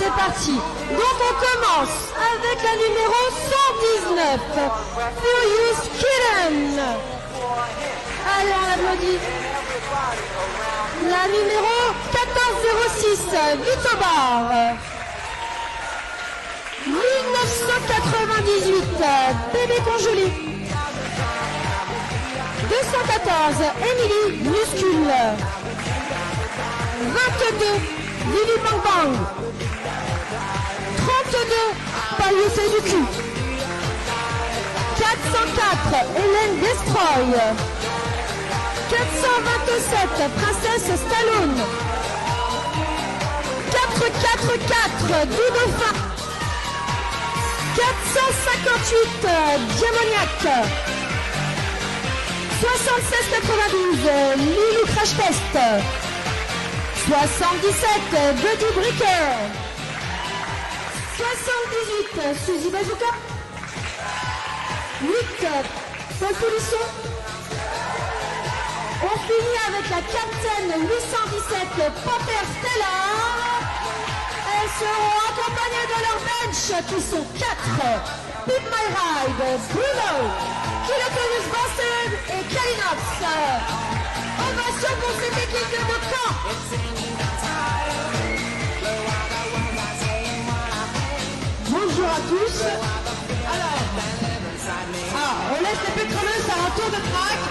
c'est parti. Donc on commence avec la numéro 119, Furious Kitten. Allez, on applaudit. La numéro 1406, Vitobar. 1998, Bébé Congelé. 214, Emily Muscule. 22, Lily Bang Bang. 32, Palier c'est du cul. 404, Hélène Destroy. 427, Princesse Stallone. 444, Doudofin. 458, Diamoniac. 76,92, Lilou Crash Test. 77, Buddy Bricker. 78, Suzy Bazooka. 8, Paul Polisson. On finit avec la Captain 817, Paper Stella. Elles seront accompagnées de leur bench qui sont 4. Pip My Ride, Bruno, Kilotonus Bastard et Kalinox. Ovation pour cette équipe de Caen. Bonjour à tous. Alors, on laisse les pétroleuses à un tour de track.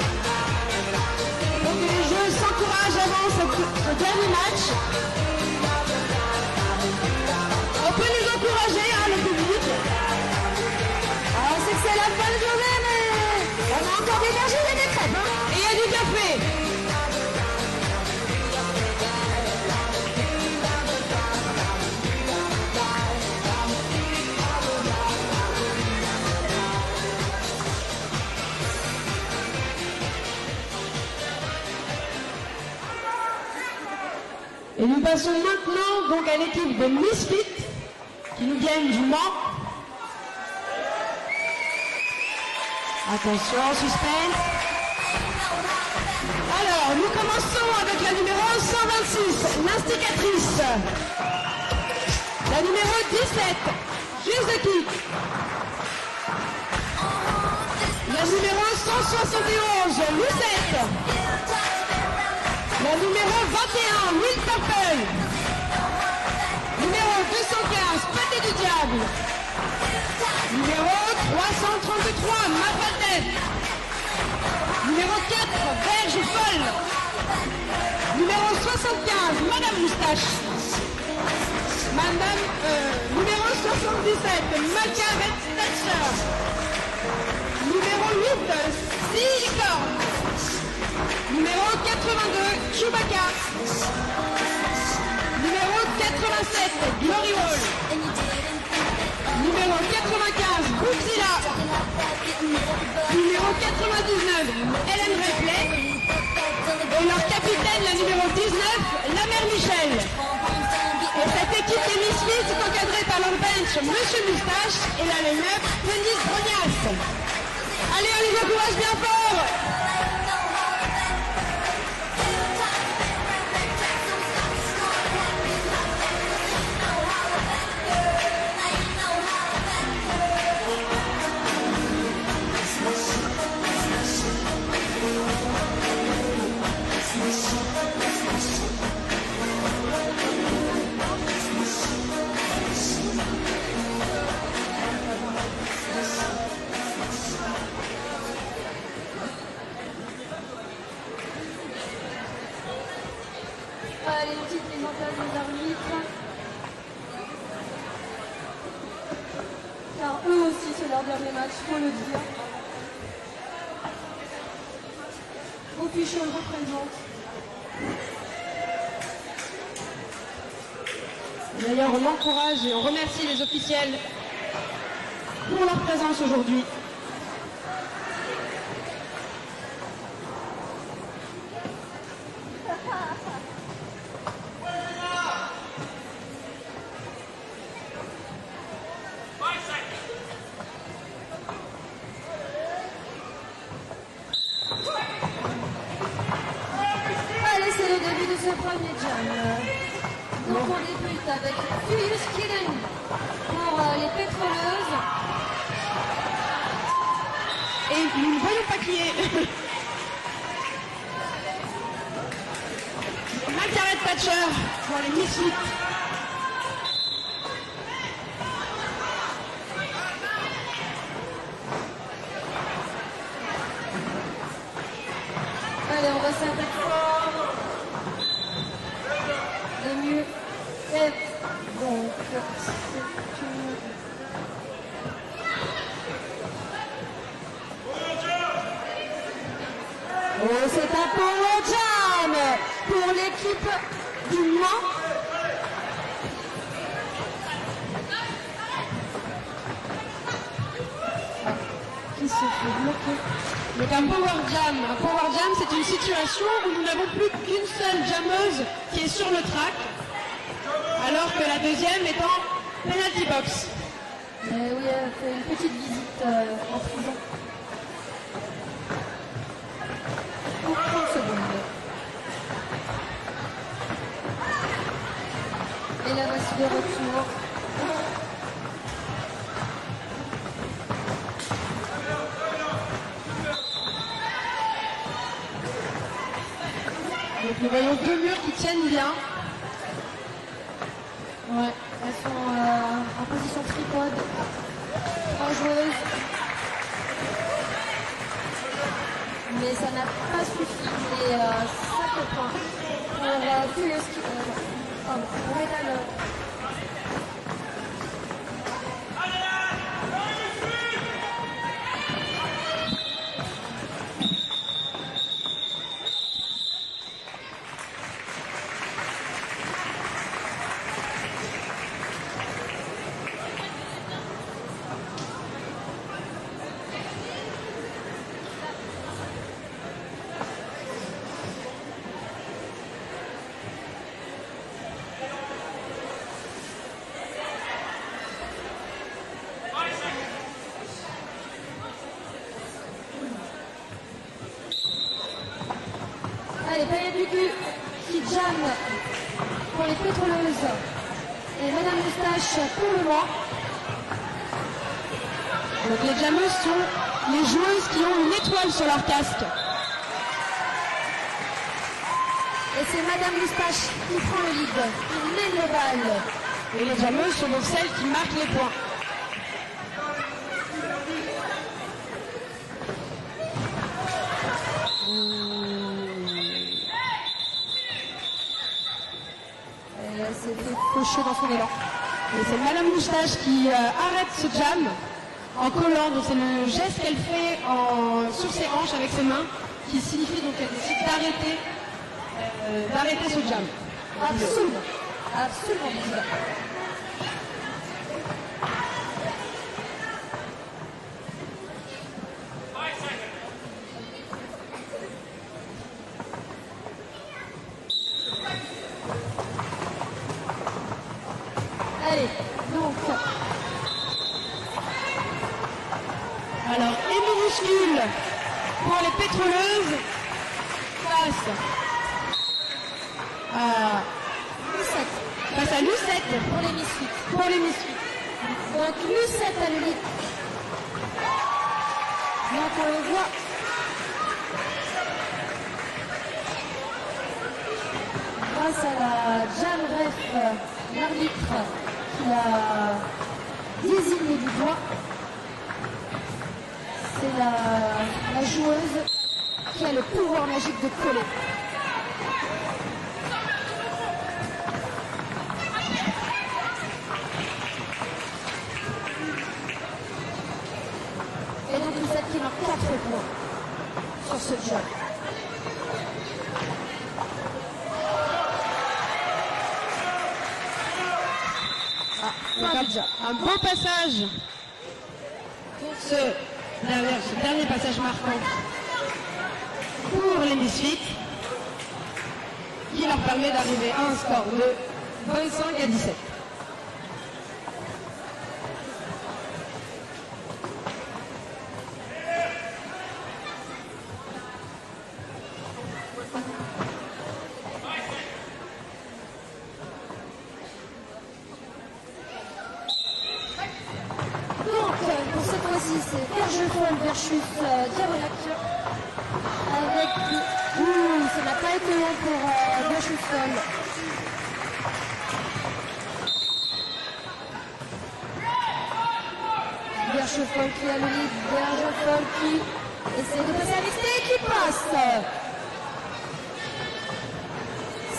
Donc les jeux s'encouragent avant ce dernier match. On peut les encourager, hein, le public. Alors c'est que c'est la fin de journée, mais on a encore des énergies et des crêpes. Hein. Et il y a du café. Et nous passons maintenant donc à l'équipe de Misfit qui nous viennent du Mans. Attention, suspense. Alors, nous commençons avec la numéro 126, l'instigatrice. La numéro 17, Juzuki. La numéro 171, Lucette. La numéro 21, Will Temple. Numéro 215, Pâté du Diable. Numéro 333, Mapatef. Numéro 4, Verge Folle. Numéro 75, Madame Moustache. Numéro 77, Macaret Thatcher. Numéro 8, Silicon. Numéro 82, Chewbacca. Numéro 87, Glory Hall. Numéro 95, Godzilla. Numéro 99, Hélène Ripley. Et leur capitaine, la numéro 19, la mère Michel. Et cette équipe des Misfits est encadrée par leur bench, Monsieur Moustache, et la line-up, Denise Brognas. Allez, on les encourage bien fort. Les petites présentations des arbitres. Car eux aussi, c'est leur dernier match, faut le dire. Official représente. D'ailleurs, on encourage et on remercie les officiels pour leur présence aujourd'hui. Allez, c'est le début de ce premier jam. Donc qu'on débute avec Furious Killing pour les pétroleuses. Et nous ne voyons pas qui est. Margaret Thatcher pour les Misfits. Allez, on va s'attaquer fort. Le mieux est donc c'est une... Oh, c'est un Power Jam pour l'équipe du Mans. qui se fait bloquer. Donc un power jam, c'est une situation où nous n'avons plus qu'une seule jammeuse qui est sur le track, alors que la deuxième est en penalty box. Mais oui, elle fait une petite visite en prison. Pour 30 secondes. Et la voici de retour. Donc nous voyons deux murs qui tiennent bien. Ouais, elles sont en position tripode. 3 joueuses. Mais ça n'a pas suffi. Et 5 points pour Furious pardon, pour Medal. Allez, Payette du cul qui jamme pour les pétroleuses. Et Madame Moustache pour le Mans. Donc les jammeuses sont les joueuses qui ont une étoile sur leur casque. Et c'est Madame Moustache qui prend le lead. Il mène le bal. Et les jammeuses sont donc celles qui marquent les points. Elle s'est fait faucher dans son élan. Et c'est Madame Moustache qui arrête ce jam en collant. Donc c'est le geste qu'elle fait sur ses hanches avec ses mains qui signifie donc qu'elle décide d'arrêter ce jam. Absolument. Absolument bizarre. Allez, donc, Alors, et minuscule pour les pétroleuses face à Lucette Lucette pour les Misfits. pour les Misfits. Donc Lucette à le lead. Donc on le voit. Grâce à la jam ref, l'arbitre qui l'a désigné du doigt. C'est la joueuse qui a le pouvoir magique de coller. Et donc Lucette qui marque 4 points sur ce jam. Donc un beau passage pour ce dernier passage marquant pour les Misfits qui leur permet d'arriver à un score de 25-17. fois-ci, c'est Bergefol versus Diavonac. Avec... Ouh, ça n'a pas été long pour Bergefol. Bergefol qui a le lead, Bergefol qui essaie de passer à l'extérieur et qui passe.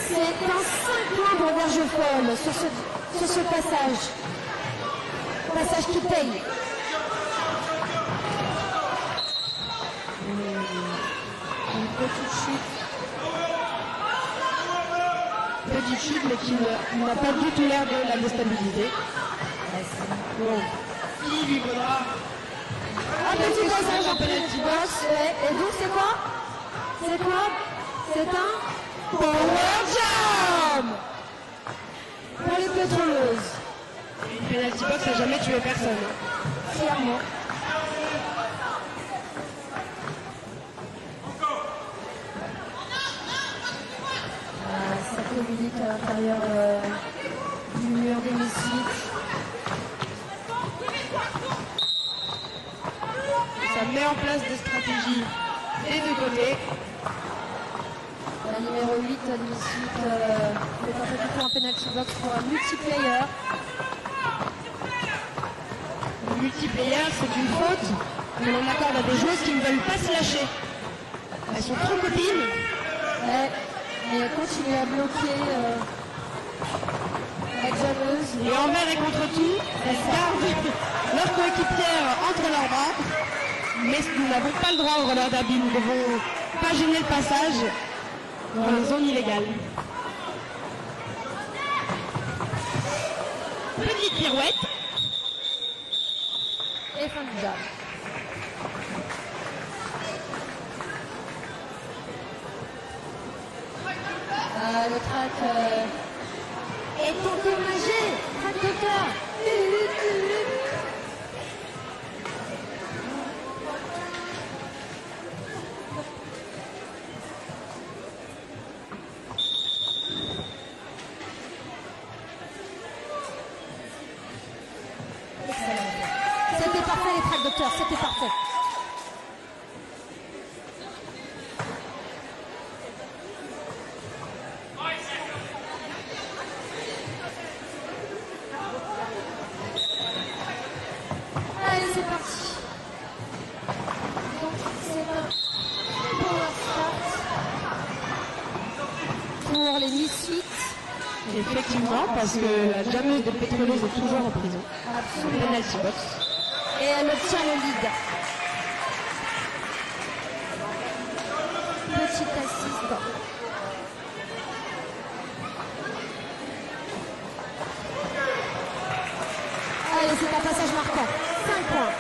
C'est un 5 points pour Bergefol sur ce passage. Passage qui paye. Une petite chute. Petite chute, mais qui n'a pas du tout l'air de la déstabiliser. Bon. Qui lui vaudra Un petit passage en penalty box. Ouais. Et donc c'est quoi? C'est quoi? C'est un Power Jam pour les pétroleuses. Une penalty box n'a jamais tué personne. Clairement. Ça communique à l'intérieur du mur d'hémicycle. Ça met en place des stratégies des deux côtés. La numéro 8 de l'hémicycle fait un petit peu en penalty box pour un multiplayer. Le multiplayer, c'est une faute que l'on accorde à des joueuses qui ne veulent pas se lâcher. Elles sont trop copines. Ouais, mais elles continuent à bloquer la jammeuse. Et envers et contre tout, elles gardent leur coéquipière entre leurs bras. Mais nous n'avons pas le droit au roller derby. Nous ne devons pas gêner le passage dans les zones illégales. Petite pirouette. Et fin du jam. Le track est endommagé. Track de cœur. C'était parfait les tracks docteurs, c'était parfait. Allez, c'est parti. Donc, c'est un power start pour les Misfits. Effectivement, parce que la jammeuse des pétroleuses est toujours en prison. Absolument. Penalty box. Et elle obtient le lead. Petit assist. Allez, c'est un passage marquant. 5 points.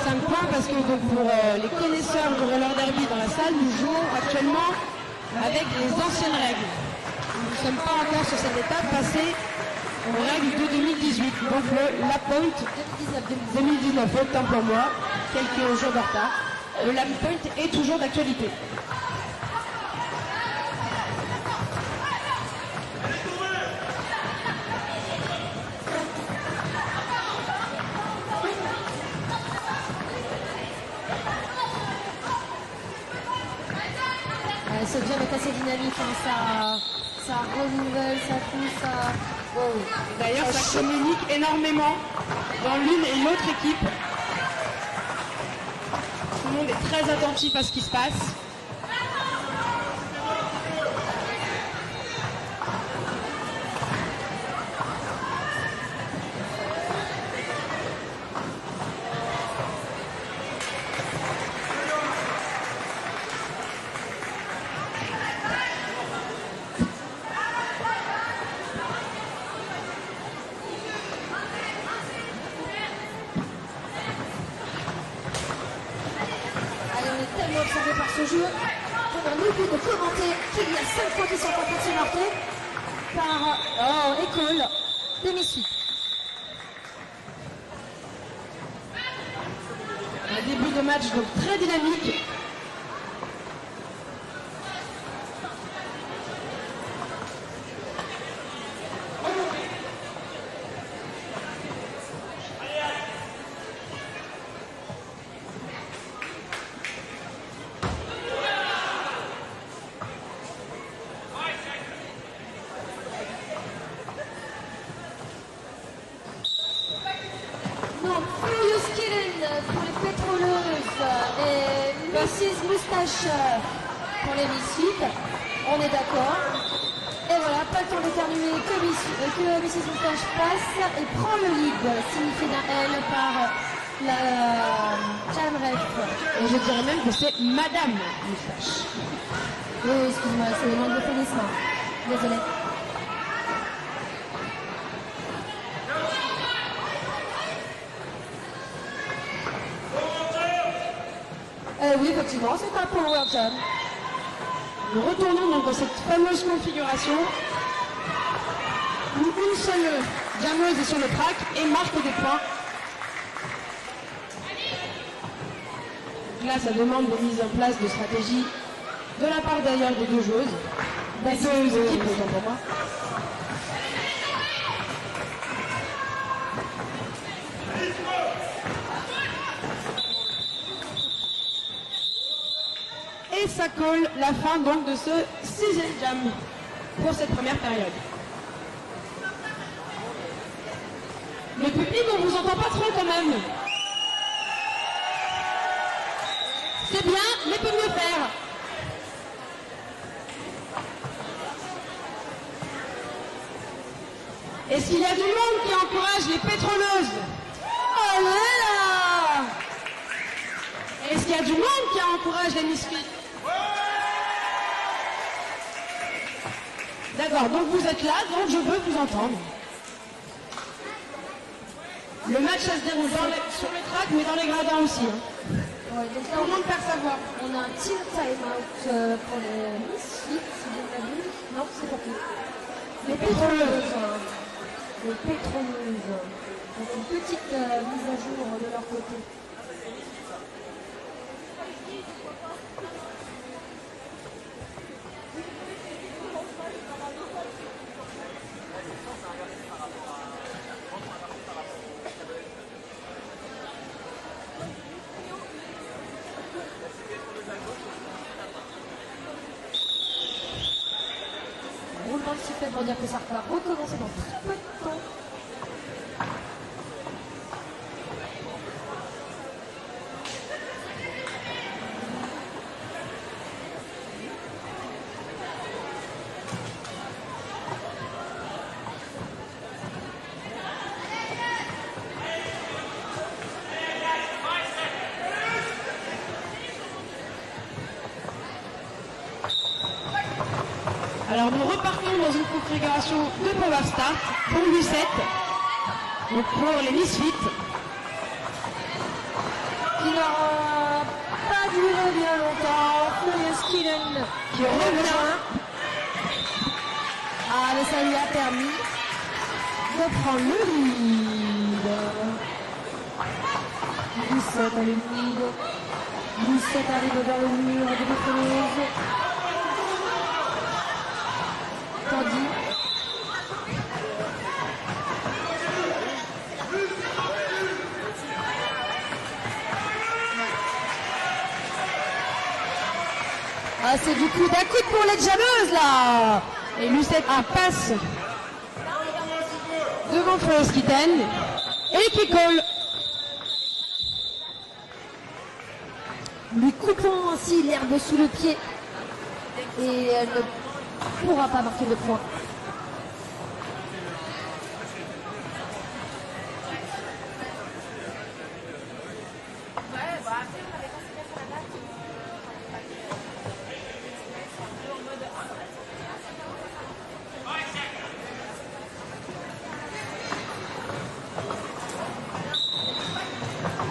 5 points parce que donc, pour les connaisseurs du roller derby dans la salle, nous jouons actuellement avec les anciennes règles. Nous ne sommes pas encore sur cette étape passée aux règles de 2018. Donc le lap point 2019, autant pour moi, quelques jours de retard. Le lap point est toujours d'actualité. Ce jam est assez dynamique, hein. Ça renouvelle, ça pousse, ça... Wow. D'ailleurs, ça communique énormément dans l'une et l'autre équipe. Tout le monde est très attentif à ce qui se passe. Tellement observé par ce jeu qu'on a oublié de commenter qu'il y a 5 fois qui sont en train de se marquer par école des Misfits. Un début de match donc très dynamique. Mrs. Moustache pour les Misfits. On est d'accord. Et voilà, pas le temps de terminer que Mrs. Moustache passe et prend le lead, signifié d'un L par la Jam Ref. Et je dirais même que c'est Madame Moustache. Oui, excuse-moi, c'est le manque de finissement. Désolé. Oui, effectivement, c'est un power jump. Nous retournons donc dans cette fameuse configuration où une seule jammeuse est sur le track et marque des points. Là, ça demande de mise en place de stratégie de la part d'ailleurs des deux joueuses, des deux équipes, autant pour moi. Et ça colle la fin donc de ce 6e jam pour cette première période. Le public, on vous entend pas trop quand même. C'est bien, mais peut mieux faire. Est-ce qu'il y a du monde qui encourage les pétroleuses? Oh là! Est-ce qu'il y a du monde qui encourage les misfits? D'accord, donc vous êtes là, donc je veux vous entendre. Le match, ça se déroule sur les tracks, mais dans les gradins aussi. Hein. Ouais, donc là, Tout le monde perd sa voix. on a un team time-out pour les Misfits, si je ne m'abuse. Non, c'est pas tout. Les pétroleuses. Les pétroleuses. Donc une petite mise à jour de leur côté. Roulement de sifflet pour dire que ça va recommencer dans très peu de temps. Alors nous repartons dans une configuration de power start pour U7, donc pour les misfits. Qui n'aura pas duré bien longtemps. Furious Killen Qui revient. Ah, mais ça lui a permis de prendre le lead. 17 à le lead. 17 arrive vers le mur de Pétroleuses. Tandis ah, c'est du coup d'un coup pour les jammeuses là. Et Lucette passe devant Furious Kitten et qui colle. Lui coupant ainsi l'herbe sous le pied. Et elle ne pourra pas marquer de points.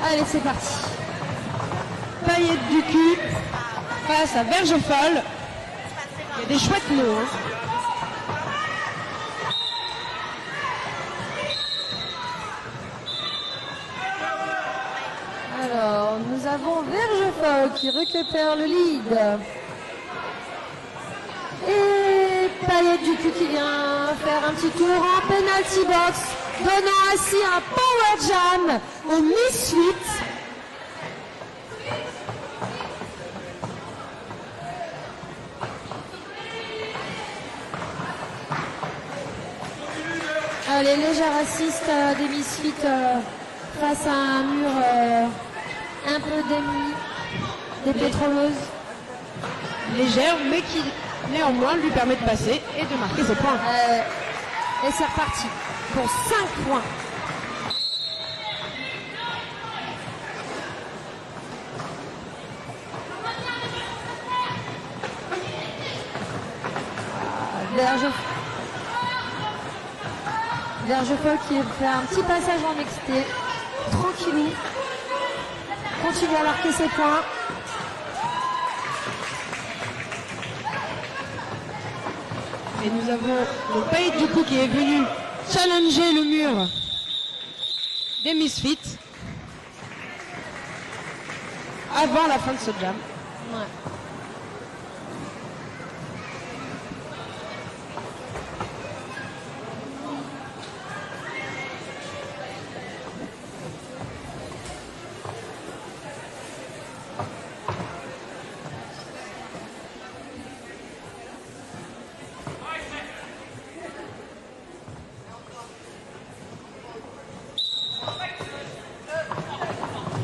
Allez, c'est parti. Paillette du cul face à Verge Folle. Il y a des chouettes mots. Hein. Alors, nous avons Vergefol qui récupère le lead. Et Paillette du cul qui vient faire un petit tour en penalty box, donnant ainsi un power jam au Misfits. Allez, léger assist des Misfits face à un mur un peu démuni. des pétroleuses. Légère, mais qui néanmoins lui permet de passer et de marquer ses points. Et c'est reparti pour 5 points. Vergefol qui fait un petit passage en mixité. Tranquillou. Continue à marquer ses points. Et nous avons le Payet du coup qui est venu challenger le mur des Misfits avant la fin de ce jam. Ouais.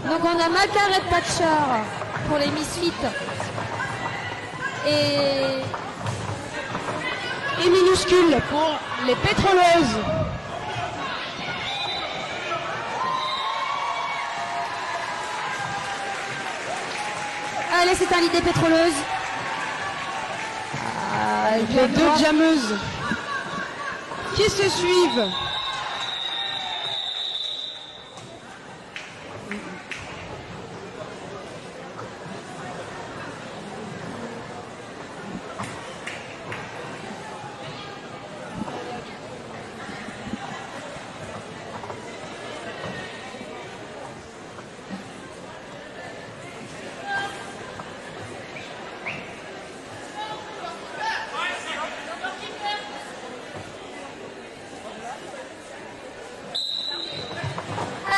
Donc on a Margaret Thatcher pour les Misfits et Minuscule pour les pétroleuses. allez, c'est un lit des pétroleuses. Les deux jammeuses qui se suivent.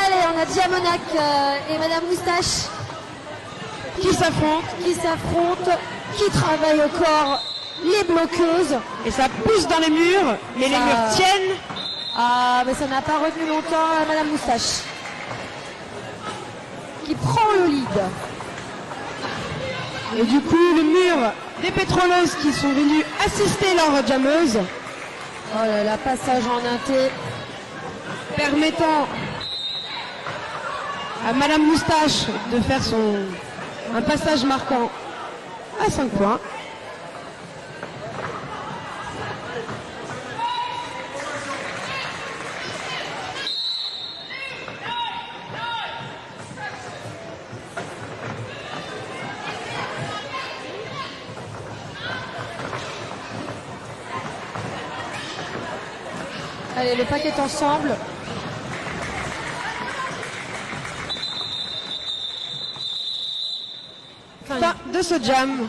Allez, on a Diamonac et Madame Moustache Qui s'affrontent. qui travaillent au corps les bloqueuses. Et ça pousse dans les murs, mais les murs tiennent. Ah, mais ça n'a pas retenu longtemps Madame Moustache qui prend le lead. Et du coup, le mur des pétroleuses qui sont venues assister leur jammeuse, Oh là là, passage en inté. permettant à Madame Moustache de faire un passage marquant à 5 points. Allez, le paquet ensemble. Fin de ce jam.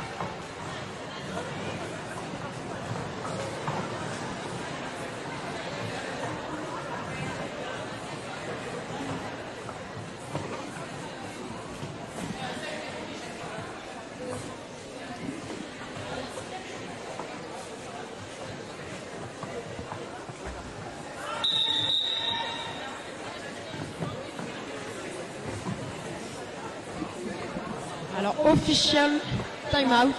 Alors, official timeout.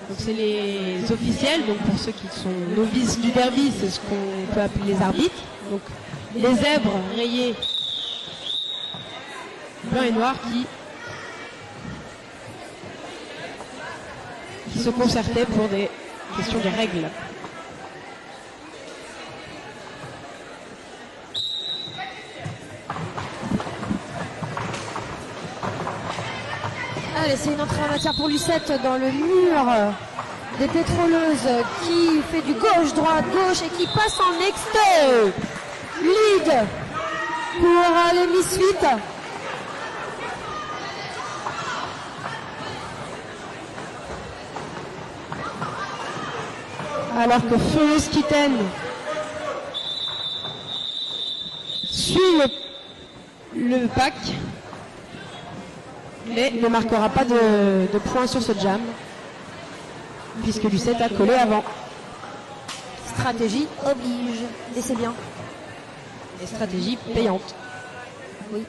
Donc, c'est les officiels. Donc, pour ceux qui sont novices du derby, c'est ce qu'on peut appeler les arbitres. Donc, les zèbres rayés blanc et noir qui se concertaient pour des questions de règles. Allez, c'est une entrée en matière pour Lucette dans le mur des pétroleuses qui fait du gauche-droite-gauche et qui passe en extérieur. Lead pour les Misfits. Alors que Furious Kitten suit le pack, mais ne marquera pas de points sur ce jam, puisque Lucette a collé avant. Stratégie oblige. Et c'est bien. Et stratégie payante. Oui.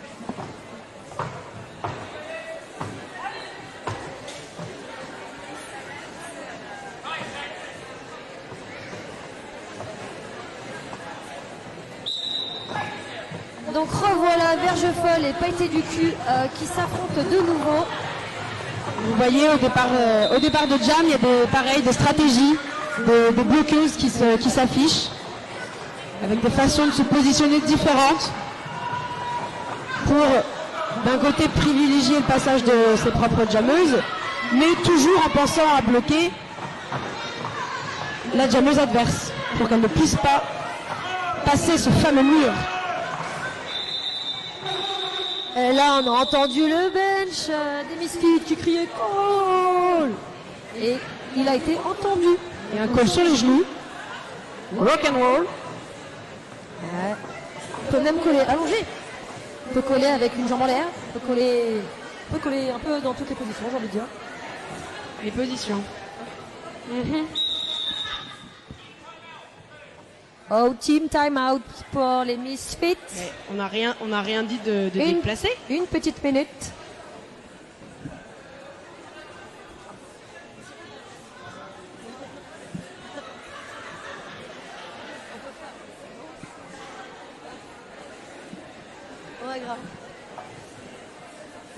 Donc revoilà Verge Folle et Pailleté du Cul qui s'affrontent de nouveau. Vous voyez, au départ de Jam, il y a des stratégies, des bloqueuses qui s'affichent, avec des façons de se positionner différentes pour, d'un côté, privilégier le passage de ses propres jammeuses, mais toujours en pensant à bloquer la jammeuse adverse, pour qu'elle ne puisse pas passer ce fameux mur. Et là, on a entendu le bench des Misfits qui criait call. Et il a été entendu. Et un call sur les genoux. Rock and roll. Ouais. Il peut même coller allongé. Il peut coller avec une jambe en l'air. Il peut coller un peu dans toutes les positions, j'ai envie de dire. Les positions. Oh, team time out pour les Misfits. Mais on n'a rien dit de déplacé. Une petite minute. Ouais, grave.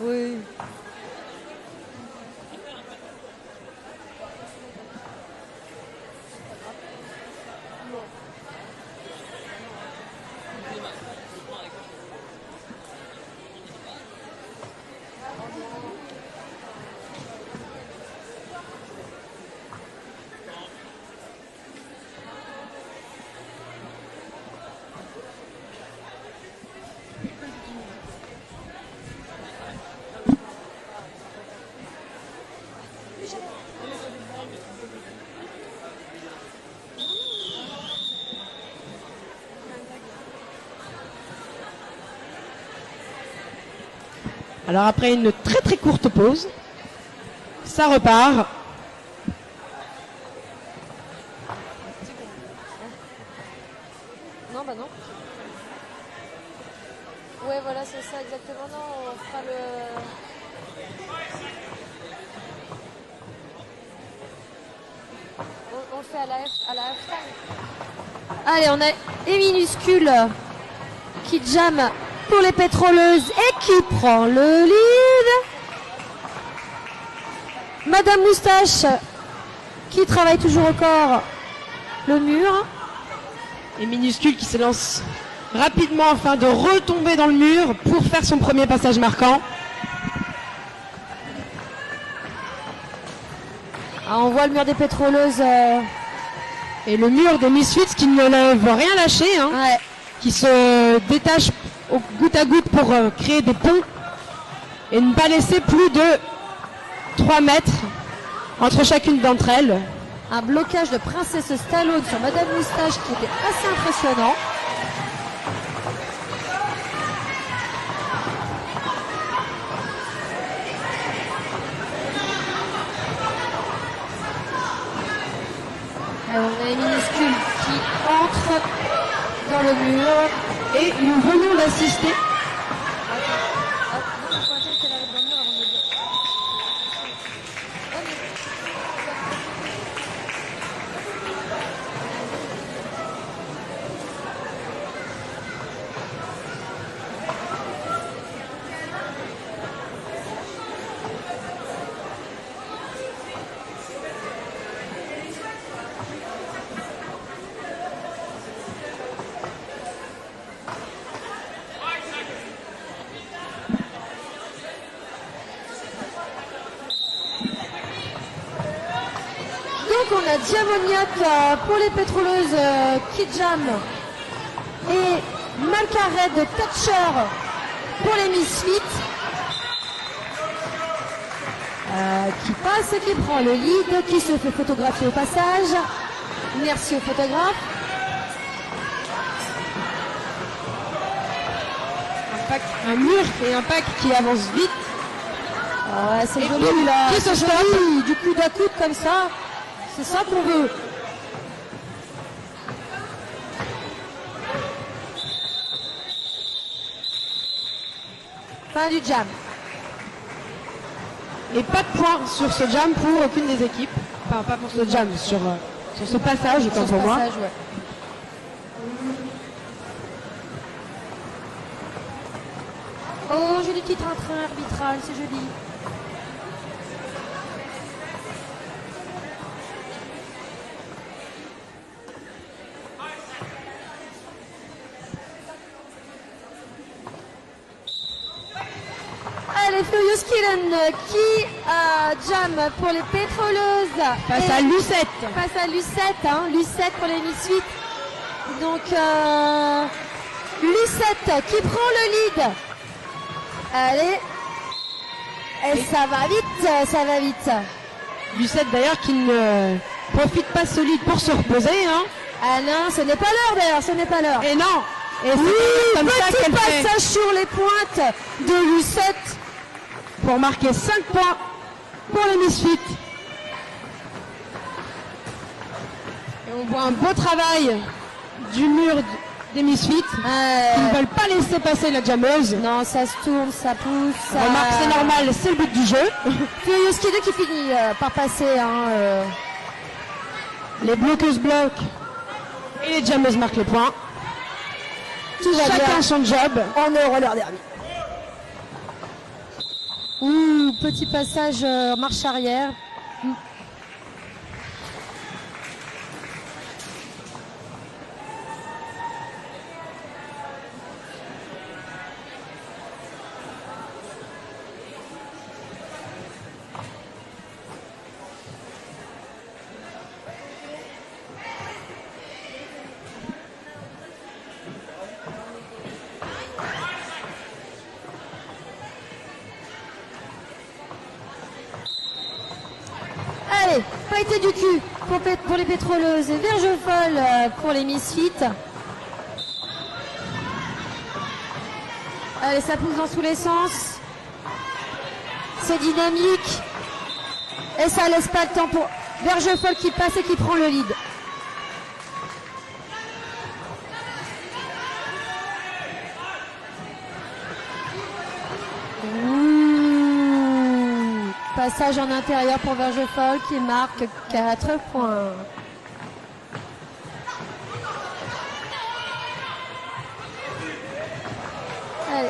Oui. Alors après une très très courte pause, ça repart. Non, bah non. Ouais, voilà, c'est ça exactement. Non, on fera le... On le fait à la halftime. Allez, on a minuscule qui jamme pour les pétroleuses et qui prend le lead. Madame Moustache qui travaille toujours au corps le mur. Et Minuscule qui se lance rapidement afin de retomber dans le mur pour faire son premier passage marquant. Ah, on voit le mur des pétroleuses. Et le mur des Misfits qui ne veut rien lâcher, hein, Ouais. qui se détache au goutte à goutte pour créer des ponts et ne pas laisser plus de 3 mètres entre chacune d'entre elles. Un blocage de Princesse Stallone sur Madame Moustache qui était assez impressionnant. Alors, on a une minuscule qui entre dans le mur. Et nous venons d'assister Donc on a Diamoniac pour les pétroleuses qui jam et Malcaret de Thatcher pour les Misfits qui passe et qui prend le lead, qui se fait photographier au passage. Merci au photographe. un mur et un pack qui avance vite. Ah ouais, c'est Et joli là. qui se C'est stoppe. joli, du coude à coude comme ça. C'est ça qu'on veut. Fin du jam. Et pas de points sur ce jam pour aucune des équipes. Enfin, pas pour ce jam, sur ce passage, autant Sur ce pour moi. passage, ouais. Oh, joli petit train-train arbitral, c'est joli. Allez, Furious Killen qui jam pour les pétroleuses. Face à Lucette. Face à Lucette, hein, Lucette pour les Misfits. Donc, Lucette qui prend le lead. Allez. Et ça va vite, ça va vite. Lucette d'ailleurs qui ne profite pas ce lead pour se reposer. Hein. Ah non, ce n'est pas l'heure d'ailleurs, ce n'est pas l'heure. Et non. Et oui, c'est comme ça petit qu'elle fait. passage sur les pointes de Lucette. Pour marquer 5 points pour les Misfits. Et on voit un beau travail du mur des Misfits qui ne veulent pas laisser passer la jammeuse. Non, ça se tourne, ça pousse. Ça... Remarque, c'est normal, c'est le but du jeu. Furious Kid qui finit par passer. Hein, Les bloqueuses bloquent et les jammeuses marquent les points. Tout va Chacun bien. son job. On est au roller derby. Ouh, petit passage en marche arrière. Allez, pailleté du cul pour les pétroleuses et verge folle pour les Misfits. Allez, ça pousse dans tous les sens. C'est dynamique. Et ça laisse pas le temps pour verge folle qui passe et qui prend le lead. Passage en intérieur pour Vergefol qui marque 4 points. Allez.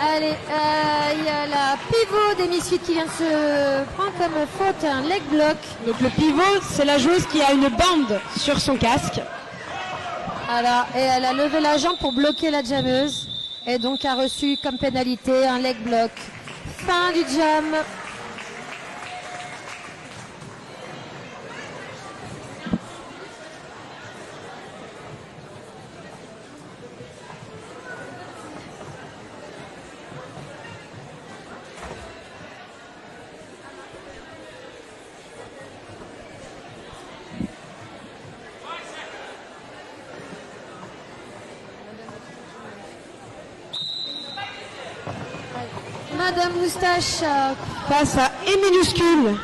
Allez, il y a la pivot des Misfits qui vient de se prendre comme faute un leg block. Donc le pivot, c'est la joueuse qui a une bande sur son casque. Voilà, et elle a levé la jambe pour bloquer la jammeuse. Et donc a reçu comme pénalité un leg block. Fin du jam. Madame Moustache face à E minuscule.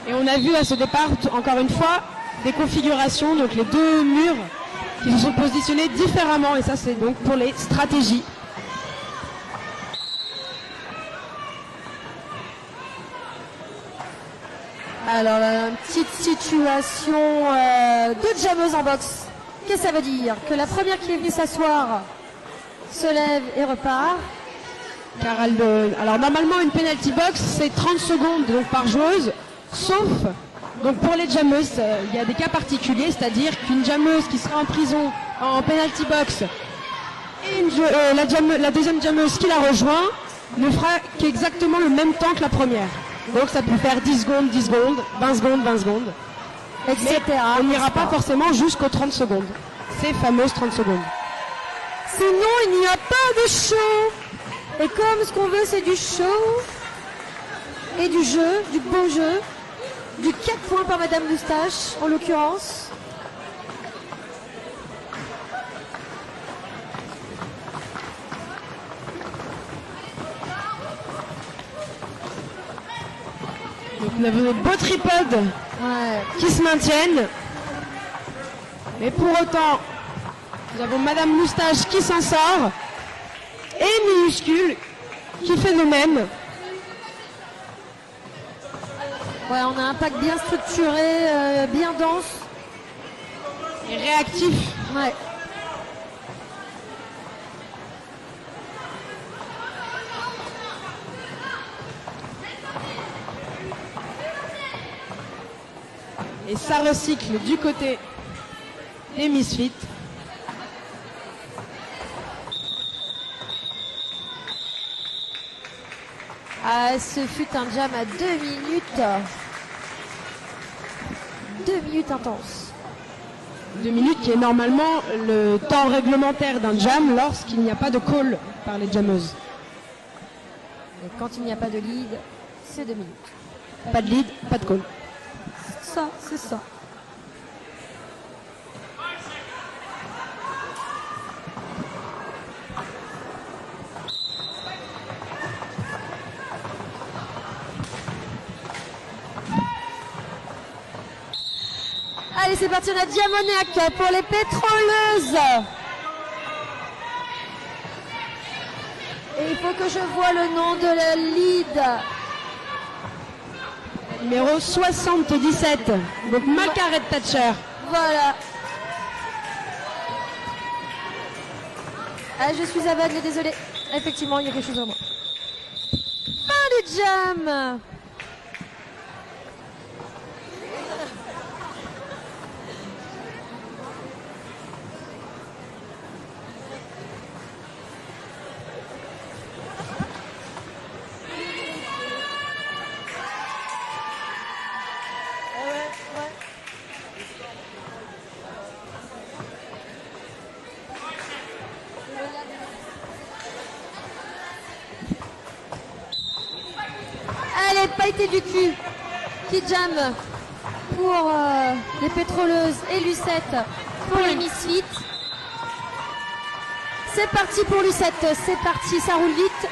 Et on a vu à ce départ, encore une fois, des configurations, donc les deux murs qui se sont positionnés différemment. Et ça, c'est donc pour les stratégies. Alors, une petite situation de jammeuse en boxe. Qu'est-ce que ça veut dire? Que la première qui est venue s'asseoir se lève et repart. Car alors normalement une penalty box c'est 30 secondes donc, par joueuse, sauf donc pour les jammeuses, il y a des cas particuliers, c'est-à-dire qu'une jammeuse qui sera en prison en penalty box et la deuxième jammeuse qui la rejoint ne fera qu'exactement le même temps que la première. Donc ça peut faire 10 secondes, 10 secondes, 20 secondes, 20 secondes, etc. Mais on n'ira pas forcément jusqu'aux 30 secondes, ces fameuses 30 secondes. Sinon il n'y a pas de show. Et comme ce qu'on veut, c'est du show et du jeu, du beau jeu, du 4 points par Madame Moustache, en l'occurrence. Donc on a de beaux tripodes qui se maintiennent. Mais pour autant, nous avons Madame Moustache qui s'en sort. Et minuscule qui fait de même. Ouais, on a un pack bien structuré, bien dense. Et réactif. Ouais. Et ça recycle du côté des Misfits. Ah, ce fut un jam à 2 minutes. 2 minutes intenses. 2 minutes qui est normalement le temps réglementaire d'un jam lorsqu'il n'y a pas de call par les jammeuses. Et quand il n'y a pas de lead, c'est 2 minutes. Pas de lead, pas de call. Ça, c'est ça. Allez, c'est parti, on a Diamoniac pour les pétroleuses. Et il faut que je vois le nom de la lead. Numéro 77, donc Margaret Thatcher. Voilà. Ah, je suis aveugle, désolé. Effectivement, il y a quelque chose en moi. Fin du jam. Allez, pailleté du cul qui jam pour les pétroleuses et Lucette pour les Misfits. C'est parti pour Lucette, c'est parti, ça roule vite.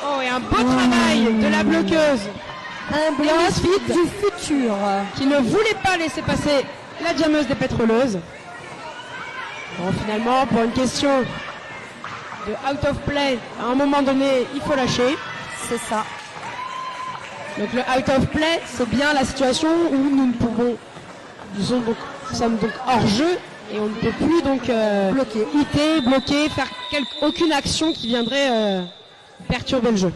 Oh, et un beau travail de la bloqueuse. Un bloc du futur. Qui ne voulait pas laisser passer la jammeuse des pétroleuses. Bon, finalement, pour une question de out of play, à un moment donné, il faut lâcher. C'est ça. Donc le out of play, c'est bien la situation où nous ne pouvons, nous sommes donc hors jeu et on ne peut plus donc bloquer, faire aucune action qui viendrait perturber le jeu.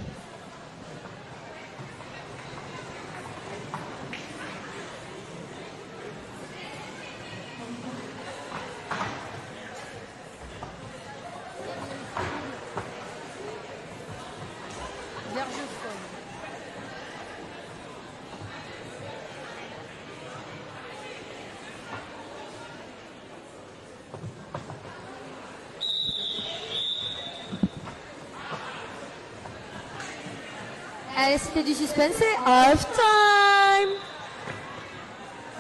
Allez, c'était du suspense, c'est half time.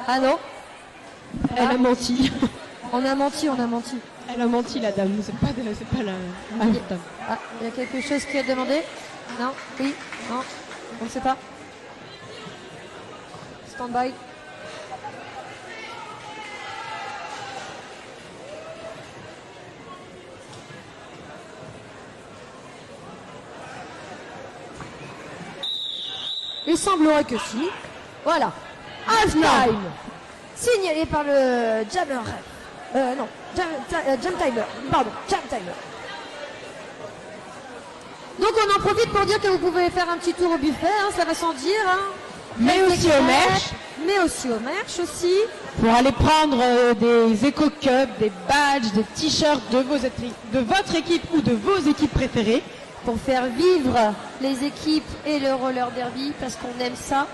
Ah non. Elle a menti. On a menti. Elle a menti, la dame. C'est pas la dame. Ah, il y a quelque chose qui est demandé. Non, oui, non, on ne sait pas. Stand by. Il semblerait que si. Voilà. Half time. Signalé par le jammer. Non, jam timer. Pardon, jam timer. Donc on en profite pour dire que vous pouvez faire un petit tour au buffet, hein, ça va sans dire. Hein. Mais aussi au merch. Mais aussi au merch aussi. Pour aller prendre des Eco Cups, des badges, des t-shirts de votre équipe ou de vos équipes préférées. Pour faire vivre les équipes et le roller derby parce qu'on aime ça.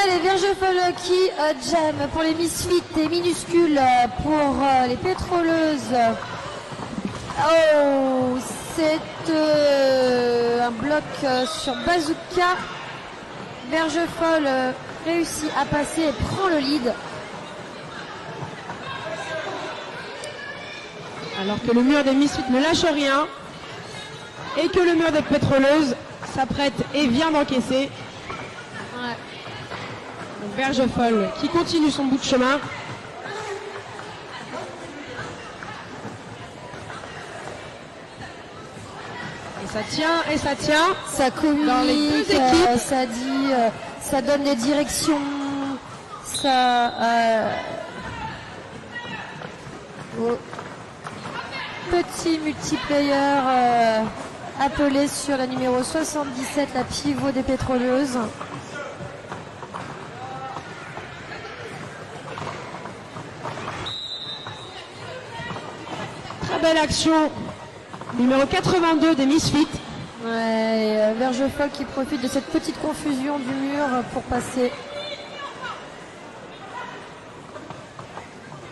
Allez, Vergefol qui jam pour les Misfits et minuscules pour les pétroleuses. Oh, c'est un bloc sur Bazooka. Vergefol réussit à passer et prend le lead. Alors que le mur des Misfits ne lâche rien et que le mur des pétroleuses s'apprête et vient d'encaisser. Ouais. Donc Verge Folle qui continue son bout de chemin. Et ça tient, et ça tient. Ça communique, dans les deux équipes. ça dit, ça donne des directions, ça... Petit multiplayer appelé sur la numéro 77, la pivot des pétroleuses. Très belle action. Numéro 82 des Misfits. Ouais, Verge Folle qui profite de cette petite confusion du mur pour passer.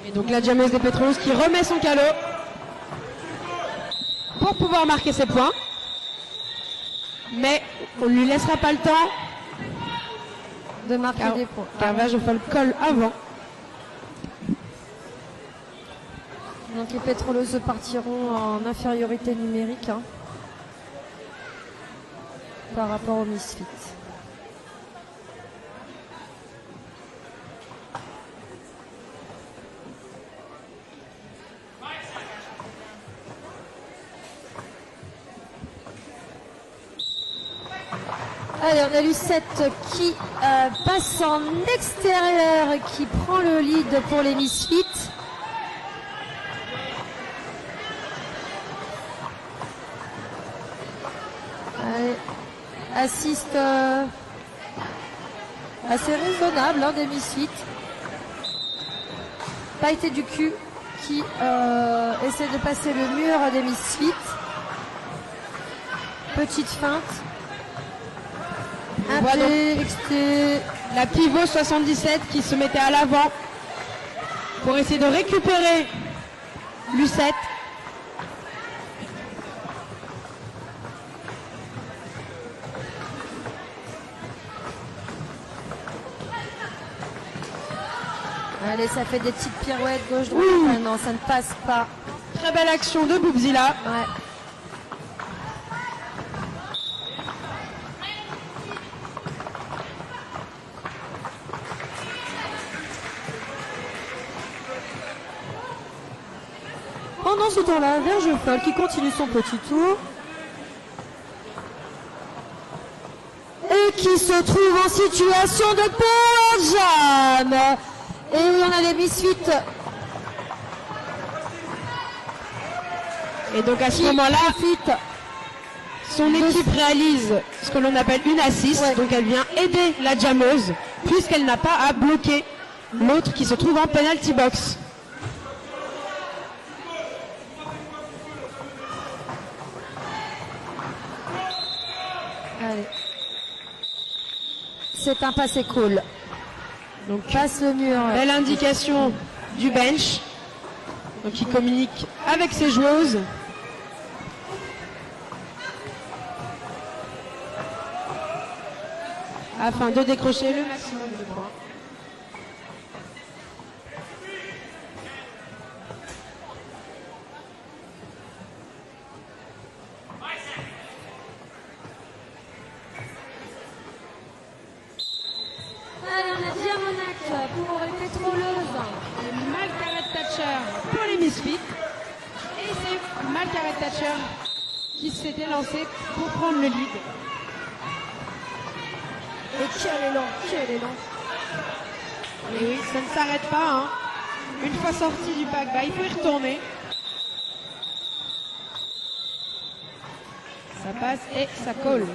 Et donc la jammeuse des pétroleuses qui remet son calot pour pouvoir marquer ses points. Mais on ne lui laissera pas le temps De marquer des points. car Verge Folle colle avant. Donc les pétroleuses partiront en infériorité numérique par rapport aux Misfits. Allez, on a Lucette qui passe en extérieur, qui prend le lead pour les Misfits. Allez, assiste assez raisonnable des Misfits. Pailleté du cul qui essaie de passer le mur des Misfits. Petite feinte. On voit donc la pivot 77 qui se mettait à l'avant pour essayer de récupérer Lucette. Allez, ça fait des petites pirouettes gauche-droite. Ah non, ça ne passe pas. Très belle action de Boubzilla. Ouais. Pendant ce temps-là, Verge Folle qui continue son petit tour. Et qui se trouve en situation de power jam. Et oui, on a les Misfits. Et donc à ce moment-là, son équipe réalise ce que l'on appelle une assist. Ouais. Donc elle vient aider la jammeuse puisqu'elle n'a pas à bloquer l'autre qui se trouve en penalty box. Allez. C'est un passé cool. Donc Passe le mur. belle indication du bench. Donc il communique avec ses joueuses. Afin de décrocher le maximum de points. Allez, on a Diamonac pour les pétroleuses. Et Margaret Thatcher pour les Misfits. Et c'est Margaret Thatcher qui s'était lancée pour prendre le lead. Et quel élan, quel élan. Et oui, ça ne s'arrête pas. Hein. Une fois sorti du pack, il faut y retourner. Ça passe et ça colle.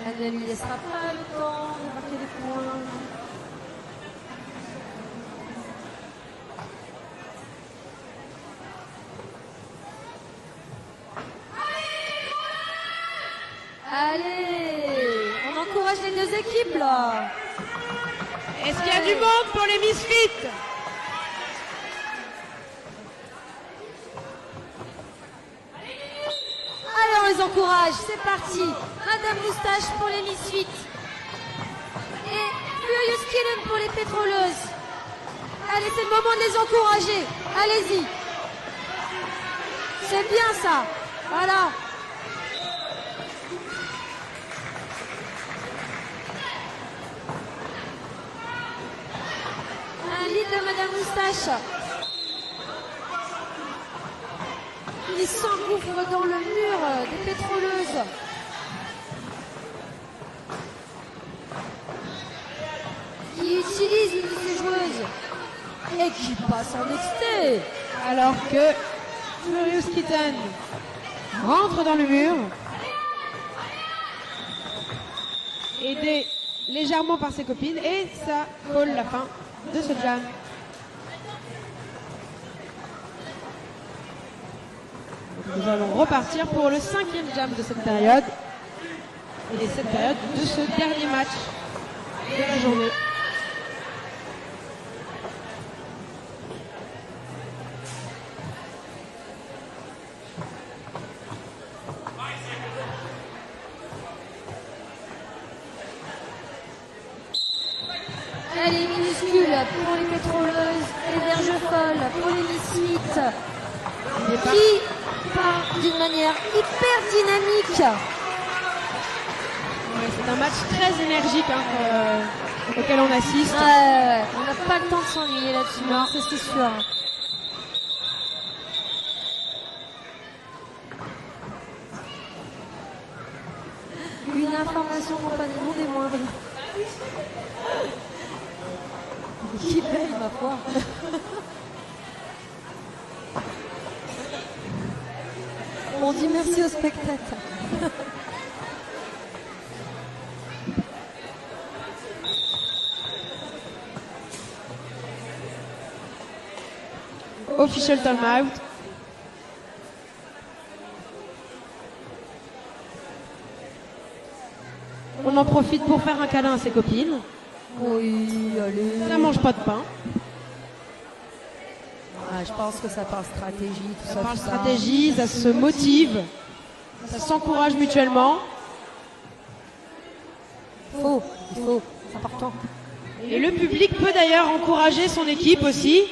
Elle ne lui laissera pas le temps de marquer des points. Allez, on encourage les deux équipes là. Est-ce qu'il y a du monde pour les Misfits? Allez, on les encourage, c'est parti. Madame Moustache pour les Misfits. Et Furious Kitten pour les pétroleuses. Allez, c'est le moment de les encourager. Allez-y. C'est bien ça. Voilà. Un lit de Madame Moustache. Il s'engouffre dans le mur des pétroleuses. Qui utilise une de ses joueuses. Et qui passe en exté. Alors que Furious Kitten rentre dans le mur, aidé légèrement par ses copines, et ça colle la fin de ce jam. Nous allons repartir pour le 5e jam de cette période, et cette période de ce dernier match de la journée. Elle est minuscule pour les pétroleuses et verges folles pour les Misfits qui part d'une manière hyper dynamique. Ouais, c'est un match très énergique auquel on assiste. On n'a pas le temps de s'ennuyer là-dessus, hein, c'est sûr. Une information compagnon des moindres. Qui paye, ma foi. On dit merci aux spectateurs. Official timeout. On en profite pour faire un câlin à ses copines. Oui, allez. Ça mange pas de pain. Je pense que ça parle stratégie, tout Ça ça. parle tout ça. stratégie, ça se motive, ça s'encourage mutuellement. Il faut, c'est important. Et le public peut d'ailleurs encourager son équipe aussi.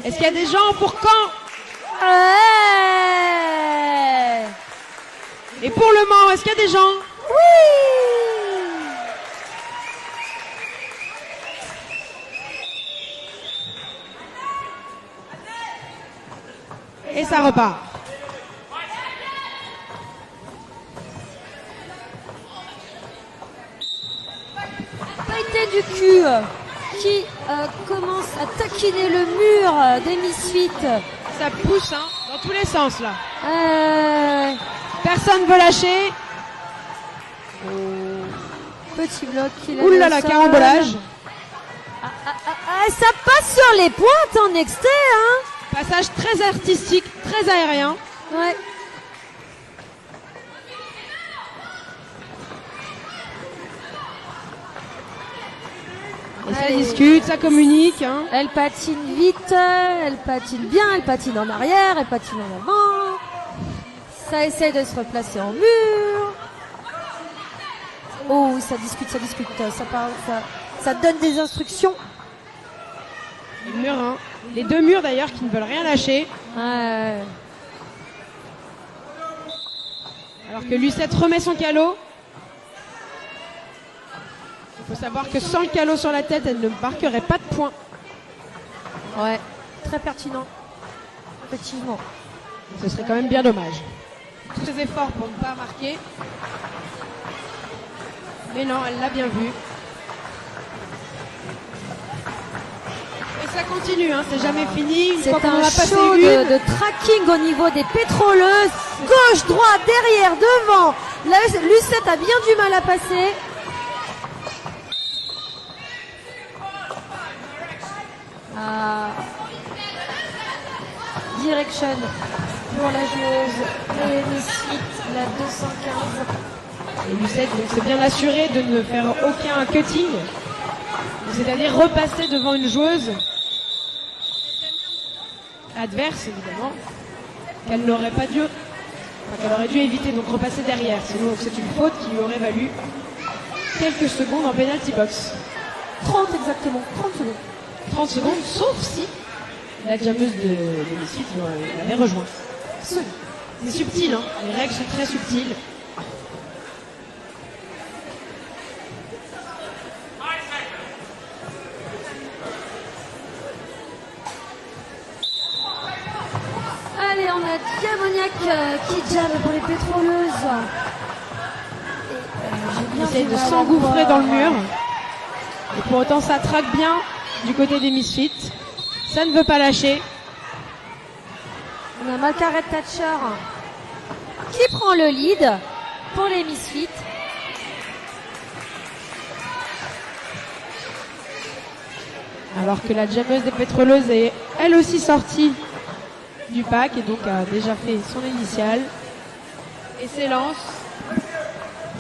Est-ce qu'il y a des gens pour quand? Ouais. Et pour le Mans, est-ce qu'il y a des gens? Oui. Et ça repart. Pailleté du cul qui commence à taquiner le mur des Misfits. Ça pousse hein, dans tous les sens là. Personne Personne veut lâcher. Petit bloc qui l'a Ouh là mis là, au sol. carambolage. Ça passe sur les pointes en exté, hein. Passage très artistique, très aérien. Ouais. Et ça discute, ça communique. Hein. Elle patine vite, elle patine bien, elle patine en arrière, elle patine en avant. Ça essaie de se replacer en mur. Oh, ça discute, ça parle, ça donne des instructions. Les murs, hein. Les deux murs d'ailleurs qui ne veulent rien lâcher. Ouais. Alors que Lucette remet son calot. Il faut savoir que sans le calot sur la tête, elle ne marquerait pas de points. Ouais, très pertinent. Effectivement. Ce serait quand même bien dommage. Tous ses efforts pour ne pas marquer. Mais non, elle l'a bien vu. Et ça continue, hein, c'est jamais fini. Une C'est fois qu'on en un a passé show une, de tracking au niveau des pétroleuses. Gauche, droite, derrière, devant. Là, Lucette a bien du mal à passer. Direction pour la joueuse et Misfits, la 215. Et Lucette s'est bien assurée de ne faire aucun cutting, c'est-à-dire repasser devant une joueuse adverse, évidemment, qu'elle n'aurait pas dû, qu'elle aurait dû éviter, donc repasser derrière. Sinon, c'est une faute qui lui aurait valu quelques secondes en penalty box. 30 exactement, 30 secondes. 30 secondes, sauf si la jammeuse de Misfits l'avait rejoint. Absolument. C'est subtil, hein. Les règles sont très subtiles. Allez, on a Diamoniac qui jab pour les pétroleuses. Il essaye de s'engouffrer dans le mur. Et pour autant, ça traque bien du côté des Misfits. Ça ne veut pas lâcher. On a Margaret Thatcher qui prend le lead pour les Misfits. Alors que la jammeuse des pétroleuses est elle aussi sortie du pack et donc a déjà fait son initiale. Et s'élance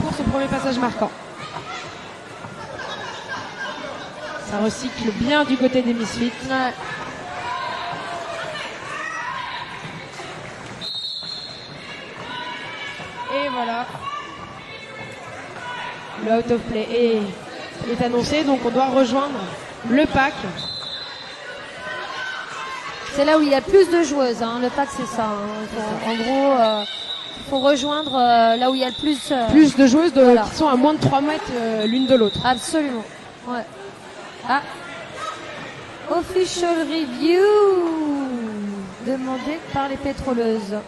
pour ce premier passage marquant. Ça recycle bien du côté des Misfits. Ouais. Et voilà. Le out of play est annoncé, donc on doit rejoindre le pack. C'est là où il y a plus de joueuses, hein. Le pack c'est ça. Hein. En gros, il faut rejoindre là où il y a le plus... Plus de joueuses voilà. qui sont à moins de 3 mètres l'une de l'autre. Absolument. Ouais. Ah. Official review demandé par les pétroleuses.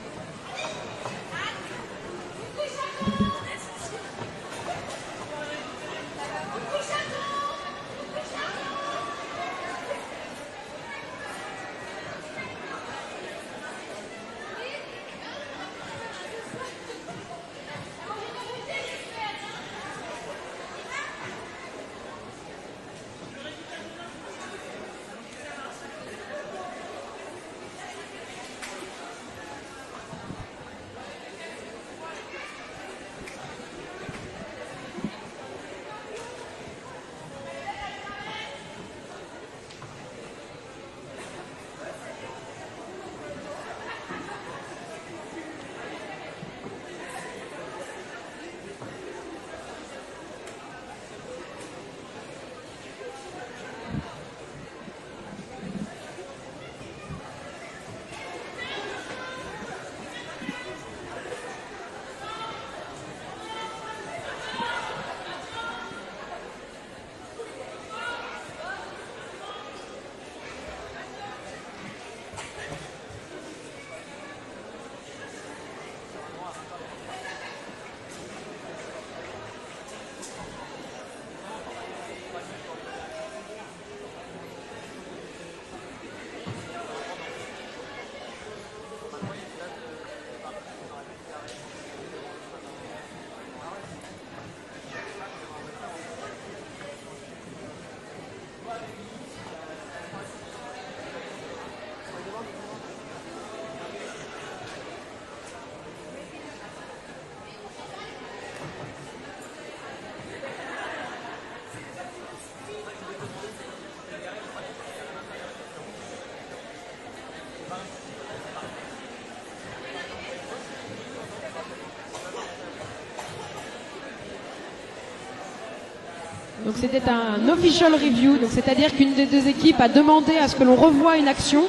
Donc c'était un official review, donc c'est-à-dire qu'une des deux équipes a demandé à ce que l'on revoie une action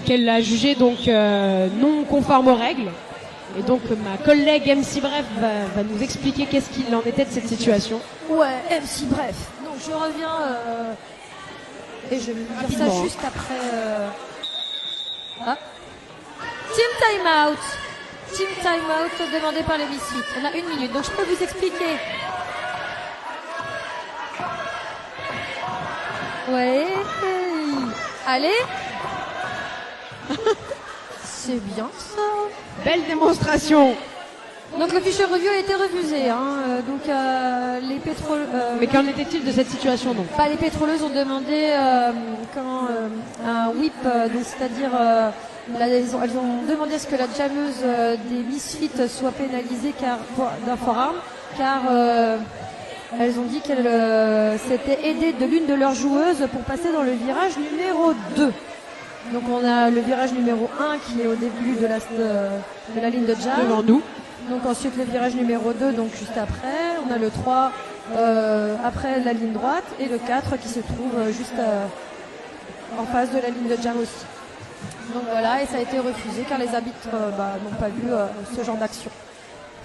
qu'elle a jugée donc non conforme aux règles. Et donc ma collègue MC Bref va nous expliquer qu'est-ce qu'il en était de cette situation. Ouais, MC Bref. Donc je reviens et je vais vous dire ça Rapidement. juste après. Ah. Team timeout. Team timeout demandé par les Misfits. On a 1 minute, donc je peux vous expliquer. Ouais. Allez. C'est bien ça. Belle démonstration. Donc le fichier review a été refusé. Hein. Donc les pétrole. Mais qu'en était-il de cette situation donc? Les pétroleuses ont demandé un whip, donc c'est-à-dire elles ont demandé à ce que la jammeuse des Misfits soit pénalisée d'un forearm, car elles ont dit qu'elle s'était aidée de l'une de leurs joueuses pour passer dans le virage numéro 2. Donc on a le virage numéro 1 qui est au début de la ligne de jab. Devant nous. Donc ensuite le virage numéro 2, donc juste après. On a le 3 après la ligne droite et le 4 qui se trouve juste en face de la ligne de jab aussi. Donc voilà, et ça a été refusé car les arbitres n'ont pas vu ce genre d'action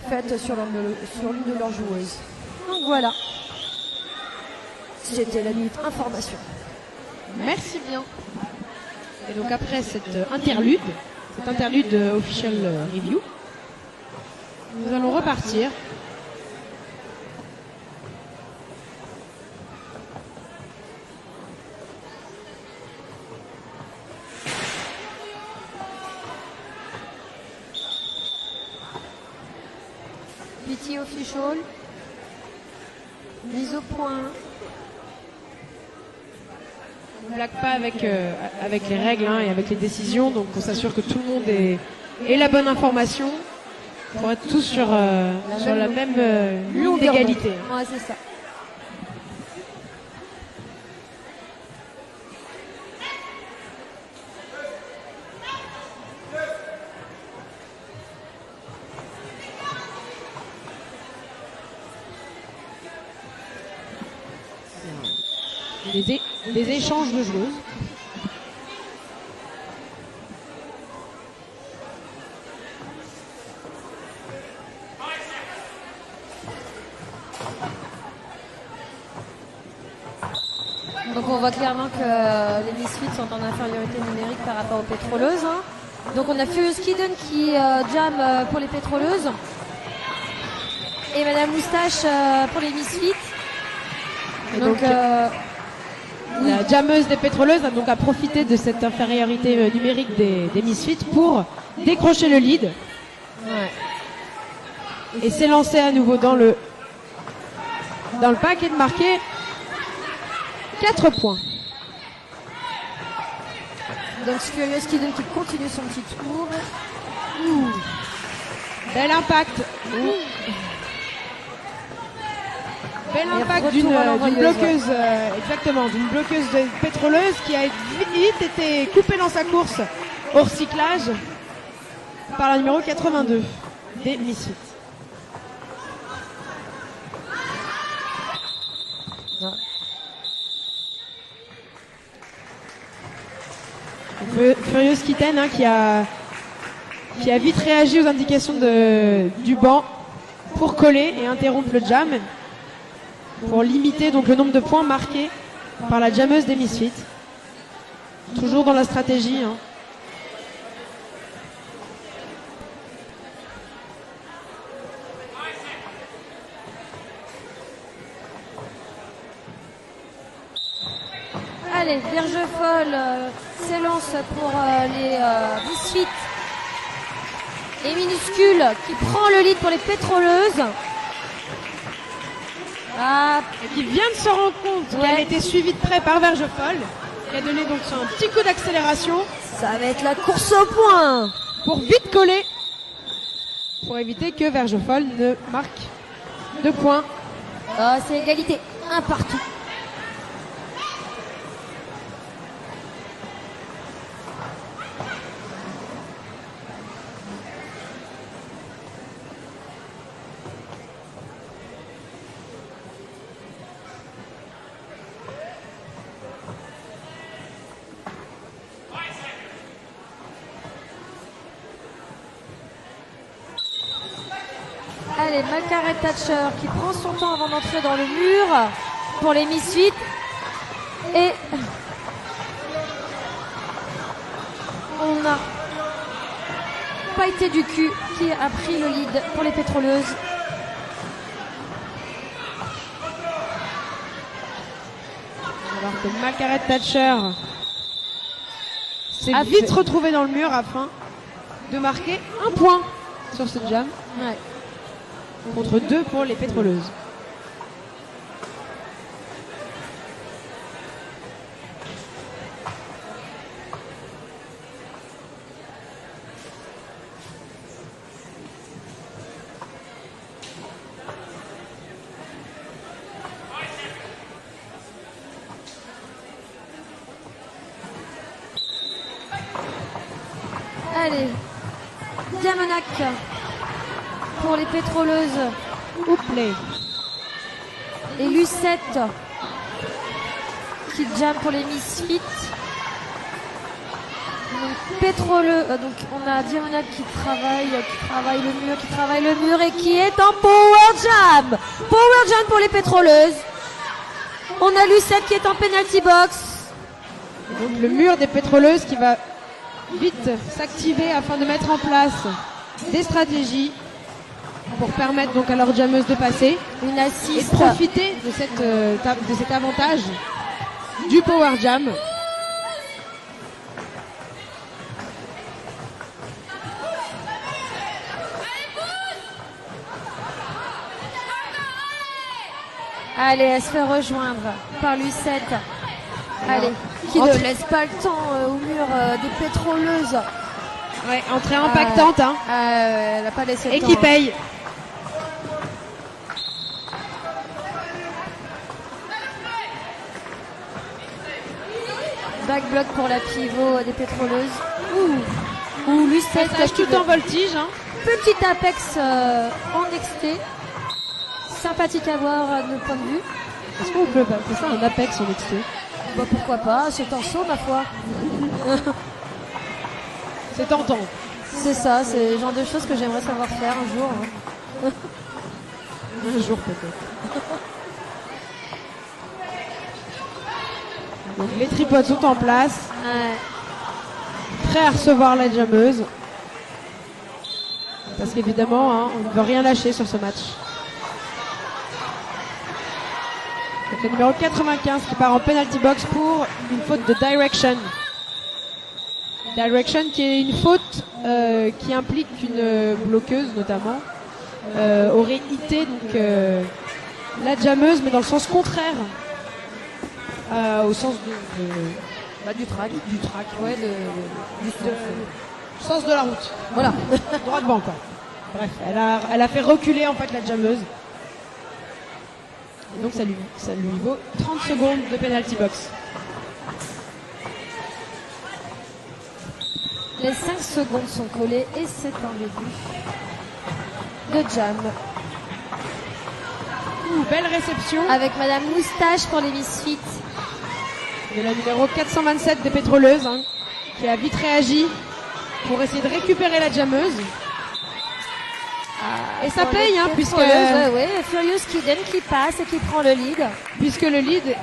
faite sur l'une de leurs joueuses. Donc voilà. C'était la minute information. Merci bien. Et donc après cet interlude official review, nous allons repartir. PT official. Mise au point. On ne blague pas avec les règles et avec les décisions, donc on s'assure que tout le monde ait la bonne information pour être tous sur la même ligne d'égalité. Ouais, c'est ça. Des échanges de joueuses. Donc on voit clairement que les Misfits sont en infériorité numérique par rapport aux pétroleuses. Donc on a Furious Kitten qui jam pour les pétroleuses. Et Madame Moustache pour les Misfits. Et donc la jammeuse des pétroleuses a donc profité de cette infériorité numérique des Misfits pour décrocher le lead. Ouais. Et s'élancer à nouveau dans le pack et de marquer 4 points. Donc Furious Kitten qui continue son petit tour. Bel impact. Bel impact d'une bloqueuse, exactement, d'une bloqueuse de pétroleuse qui a vite été coupée dans sa course au recyclage par la numéro 82 des Misfits. Furious Kitten qui a vite réagi aux indications du banc pour coller et interrompre le jam, pour limiter donc le nombre de points marqués par la jammeuse des Misfits. Toujours dans la stratégie. Allez, Vierge Folle s'élance pour les Misfits. Et Minuscule qui prend le lead pour les pétroleuses. Et qui vient de se rendre compte qu'elle était suivie de près par Vierge Folle, qui a donné donc un petit coup d'accélération. Ça va être la course au point pour vite coller, pour éviter que Vierge Folle ne marque 2 points. C'est égalité, un partout. Allez, Margaret Thatcher qui prend son temps avant d'entrer dans le mur pour les Misfits. Et on n'a pas été du cul qui a pris le lead pour les pétroleuses. Alors que Margaret Thatcher s'est vite retrouvée dans le mur afin de marquer 1 point sur ce jam. Ouais. Contre 2 pour les pétroleuses. Allez, Diamonac pour les pétroleuses. Ouplay. Et Lucette qui jam pour les Misfits. Pétroleux, donc on a Diamonade qui travaille le mur et qui est en Power Jam. Power Jam pour les pétroleuses. On a Lucette qui est en penalty box. Et donc le mur des pétroleuses qui va vite s'activer afin de mettre en place des stratégies pour permettre donc à leurs jammeuses de passer Une et assiste. de profiter de cet avantage du Power Jam. Allez, elle se fait rejoindre par Lucette. Allez, qui ne laisse pas le temps au mur des pétroleuses. Ouais, entrée impactante, hein. Elle n'a pas laissé le Et temps. qui paye. Back block pour la pivot des pétroleuses. Ouh, Lucette. Passage tout en voltige, hein. Petit apex en XT. Sympathique à voir de point de vue. Est-ce qu'on peut appeler ça un apex en XT? Bah pourquoi pas, c'est un saut ma foi. C'est tentant. C'est ça, c'est le genre de choses que j'aimerais savoir faire un jour. Hein. Un jour peut-être. Donc les tripodes sont en place, Ouais. prêts à recevoir la jammeuse. Parce qu'évidemment, hein, on ne veut rien lâcher sur ce match. Donc le numéro 95 qui part en penalty box pour une faute de direction. Direction qui est une faute qui implique qu'une bloqueuse notamment aurait hité donc, la jammeuse mais dans le sens contraire au sens Du track. du track, Ouais, du sens de la route. Voilà. Droit devant quoi. Bref, elle a fait reculer en fait la jammeuse. Et donc ça lui vaut 30 secondes de penalty box. Les 5 secondes sont collées et c'est un début de jam. Belle réception Avec Madame Moustache pour les Misfits. de la numéro 427 des pétroleuses hein, qui a vite réagi pour essayer de récupérer la jammeuse. Et ça Pour paye les hein, puisque pétroleuses, ouais, Furious Kiden qui passe et qui prend le lead. le lead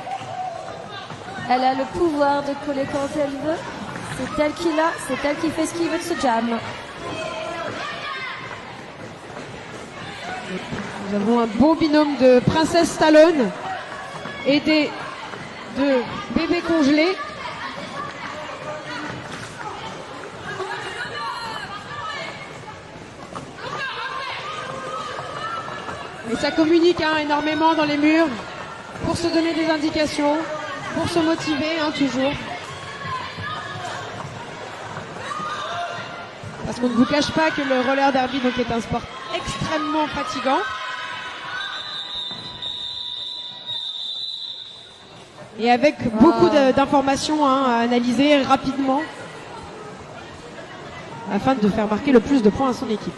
Elle a le pouvoir de coller quand elle veut. C'est elle qui l'a, c'est elle qui fait ce qu'il veut de ce jam. Nous avons un beau binôme de Princesse Stallone aidé de bébé congelé. Et ça communique hein, énormément dans les murs pour se donner des indications, pour se motiver hein, toujours. Parce qu'on ne vous cache pas que le roller derby donc, est un sport extrêmement fatigant. Et avec beaucoup d'informations hein, à analyser rapidement afin de faire marquer le plus de points à son équipe.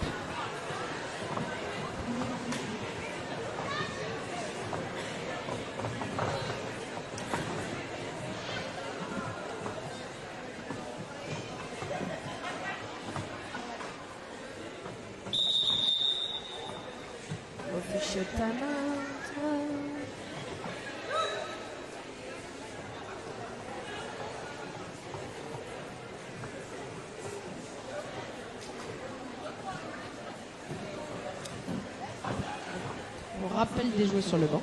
On rappelle des joueurs sur le banc.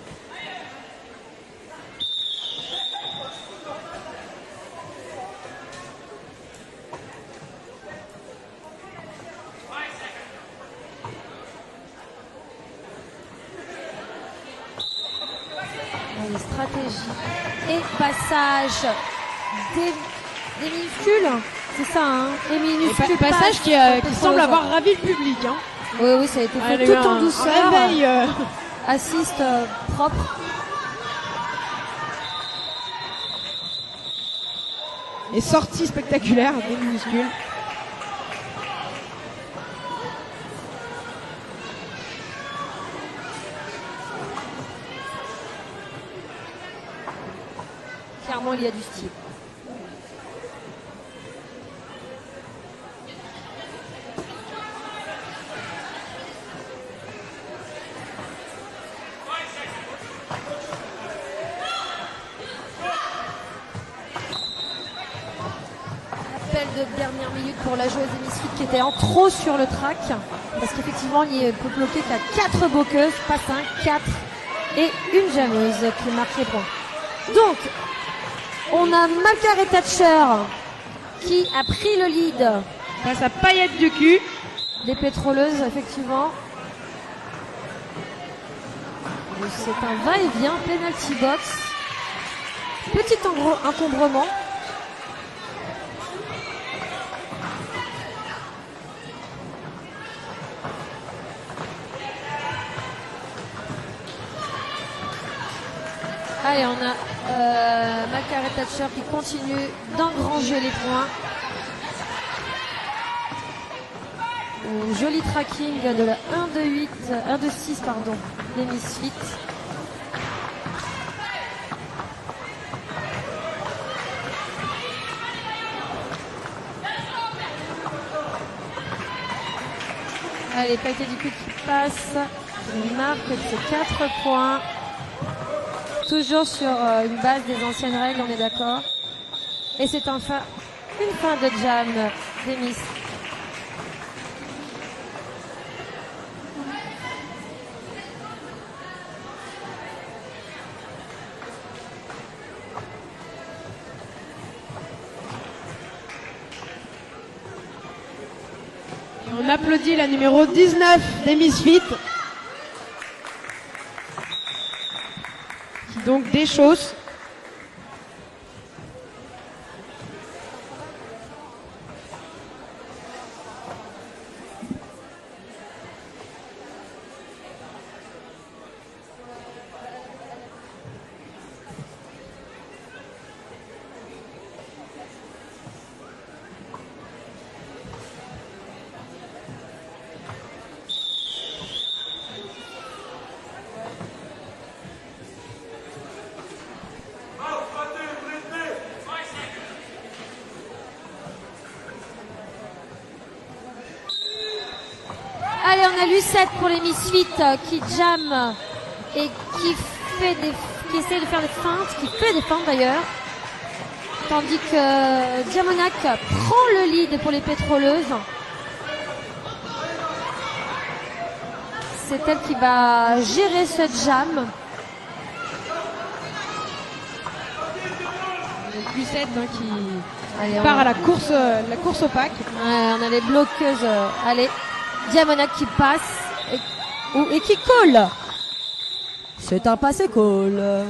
Allez, stratégie et passage des minuscules, c'est ça, hein? Les minuscules Passage qui semble avoir ravi le public. Hein. Oui, ça a été fait Elle a tout eu en un douceur. réveil, Assiste propre. et sortie spectaculaire des minuscules. Clairement, il y a du style. de dernière minute pour la joueuse des Misfits qui était en trop sur le track. Parce qu'effectivement, il ne peut bloquer qu'à 4 bloqueuses, pas 5, 4 et une jammeuse qui marque les points. Donc, on a Malka Thatcher qui a pris le lead. Face à Paillette du cul. Des pétroleuses, effectivement. C'est un va-et-vient, penalty box. Petit encombrement. Allez, on a Malka Thatcher qui continue d'engranger les points. Joli tracking de la 1-2-6 pardon, des Misfits. Allez, Paquet du coup qui passe, qui marque ses 4 points. Toujours sur une base des anciennes règles, on est d'accord. Et c'est enfin une fin de jam des Misfits. On applaudit la numéro 19 des Misfits. Qui donc déchausse. Allez, on a Lucette pour les Misfits qui jam et qui essaie de faire des feintes, qui fait des feintes d'ailleurs. Tandis que Diamonac prend le lead pour les pétroleuses. C'est elle qui va gérer ce jam. Donc Lucette qui Allez, part à la course au pack. On a les bloqueuses. Allez, Diamonac qui passe et qui colle. C'est un passé-call.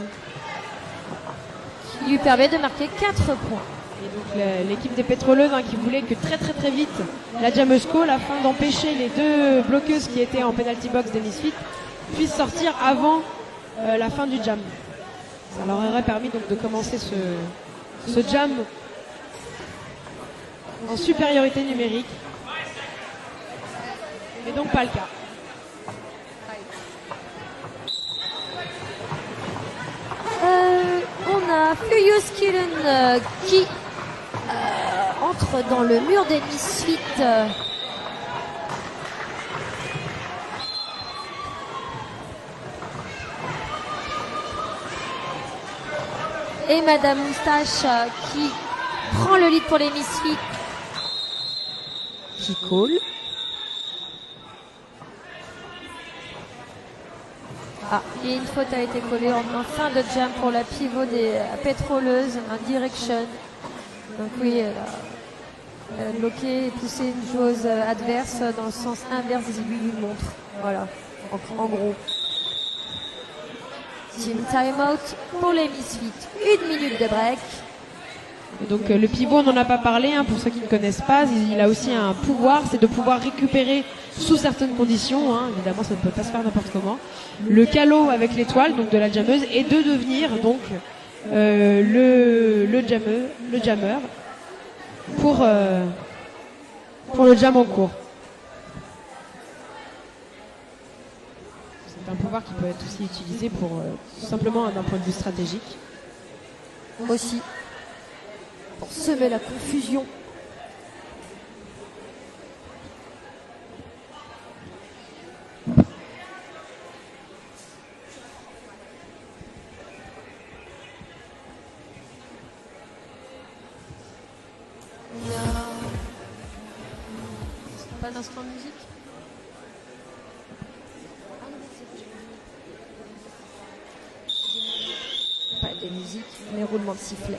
Qui lui permet de marquer 4 points. Et donc l'équipe des pétroleuses qui voulait que très vite la jammeuse call afin d'empêcher les deux bloqueuses qui étaient en penalty box des Misfits puissent sortir avant la fin du jam. Ça leur aurait permis donc de commencer ce jam en supériorité numérique. Mais donc pas le cas. On a Furious Killen qui entre dans le mur des Misfits. Et Madame Moustache qui prend le lead pour les Misfits. Qui colle. Ah, et une faute a été collée en fin de jam pour la pivot des pétroleuses, un direction. Donc oui, elle a bloqué et poussé une joueuse adverse dans le sens inverse des aiguilles d'une montre. Voilà, en gros. Team timeout pour les Misfits. 1 minute de break. Et donc le pivot, on n'en a pas parlé, pour ceux qui ne connaissent pas, il a aussi un pouvoir, c'est de pouvoir récupérer sous certaines conditions, évidemment ça ne peut pas se faire n'importe comment, le calot avec l'étoile, donc de la jammeuse, et de devenir donc le jammer pour le jam en cours. C'est un pouvoir qui peut être aussi utilisé pour tout simplement d'un point de vue stratégique. Aussi. Pour semer la confusion. No. pas d'instrument de musique? Pas de musique, mais roulement de sifflet.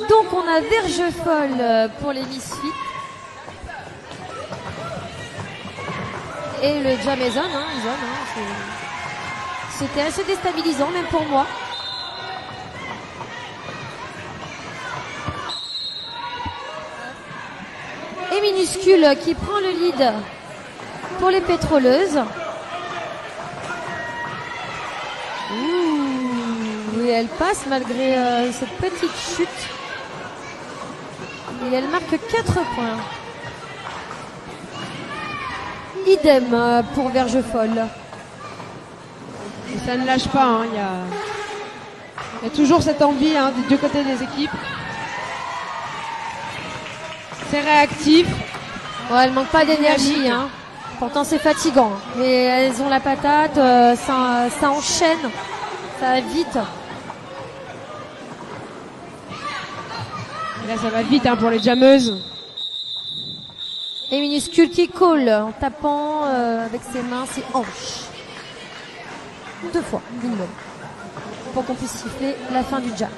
Donc on a Vergefol pour les Misfits. Et le Jamazon, c'était assez déstabilisant même pour moi. Et Minuscule qui prend le lead pour les pétroleuses. Et elle passe malgré cette petite chute. Et elle marque 4 points. Idem pour Vergefol. Et ça ne lâche pas. Hein. Il y a toujours cette envie des deux côtés des équipes. C'est réactif. Ouais, elle manque pas d'énergie. Hein. Pourtant c'est fatigant. Mais elles ont la patate. Ça enchaîne. Ça va vite. Et là ça va vite pour les jammeuses. Et Minuscule qui colle en tapant avec ses mains ses hanches. 2 fois minimum. Pour qu'on puisse siffler la fin du jam.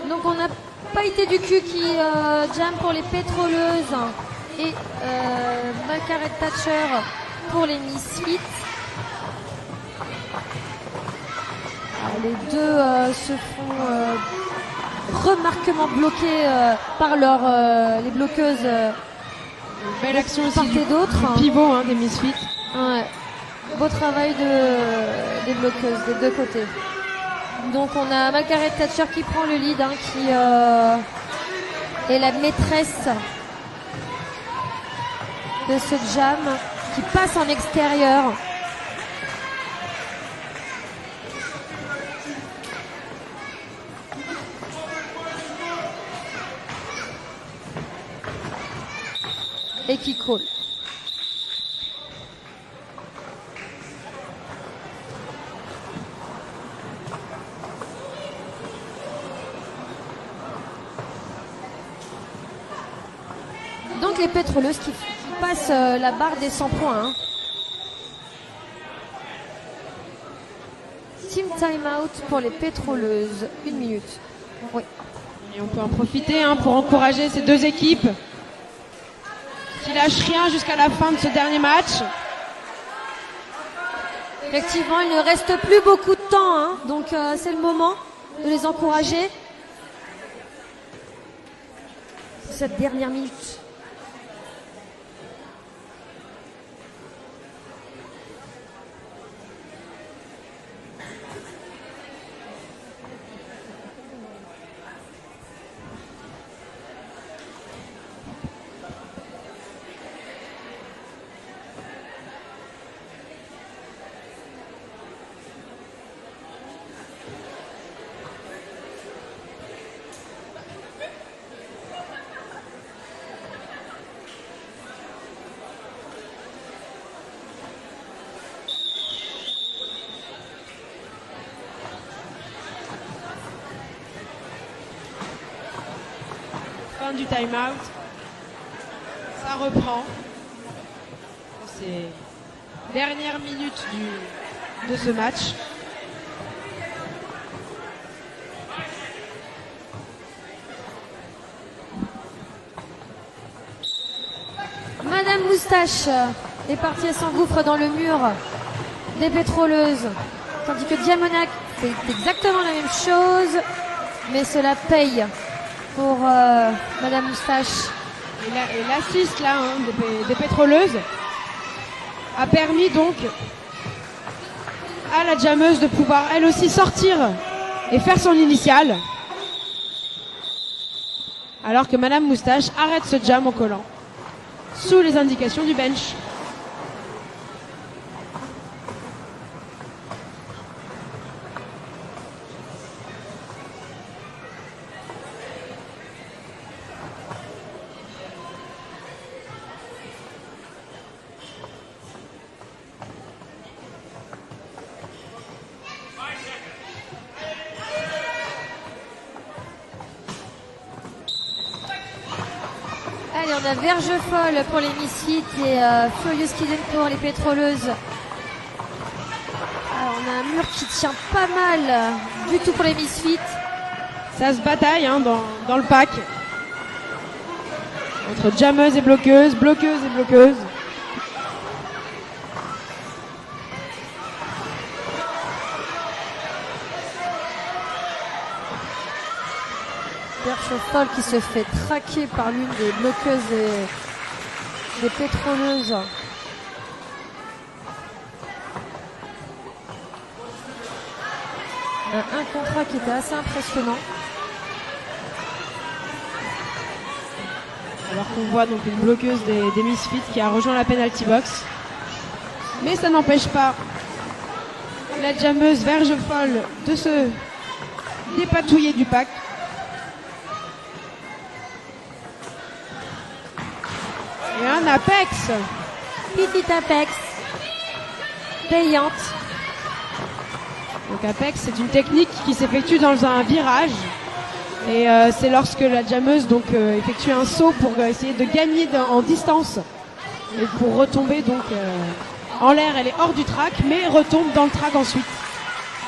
Donc on n'a pas été du cul qui jam pour les pétroleuses et Margaret Thatcher pour les Misfits. Les deux se font remarquablement bloquer par les bloqueuses. Belle action aussi part et d'autre. Du pivot des Misfits. Ouais. Beau travail des bloqueuses des deux côtés. Donc on a Margaret Thatcher qui prend le lead, qui est la maîtresse de ce jam, qui passe en extérieur. Et qui colle. Donc les pétroleuses qui passent la barre des 100 points. Team time-out pour les pétroleuses. 1 minute. Oui. Et on peut en profiter pour encourager ces deux équipes qui lâchent rien jusqu'à la fin de ce dernier match. Effectivement, il ne reste plus beaucoup de temps, donc c'est le moment de les encourager. Cette dernière minute. Fin du time-out. Ça reprend. C'est dernière minute de ce match. Madame Moustache est partie, elle s'engouffre dans le mur des pétroleuses. Tandis que Diamonac fait exactement la même chose, mais cela paye pour Madame Moustache Et l'assist là des pétroleuses a permis donc à la jammeuse de pouvoir elle aussi sortir et faire son initiale. Alors que Madame Moustache arrête ce jam en collant sous les indications du bench. Allez, on a Verge Folle pour les Misfits et Furious Kitten pour les pétroleuses. Alors, on a un mur qui tient pas mal du tout pour les Misfits. Ça se bataille hein, dans le pack. Entre jammeuse et bloqueuse, bloqueuse et bloqueuse. Verge Folle qui se fait traquer par l'une des bloqueuses et des pétroleuses. Un contrat qui était assez impressionnant. Alors qu'on voit donc une bloqueuse des Misfits qui a rejoint la penalty box. Mais ça n'empêche pas la jammeuse Verge Folle de se dépatouiller du pack. Et un Apex. Petite Apex. Payante. Donc Apex, c'est une technique qui s'effectue dans un virage. Et c'est lorsque la jammeuse donc effectue un saut pour essayer de gagner en distance. Et pour retomber donc en l'air, elle est hors du track, mais retombe dans le track ensuite.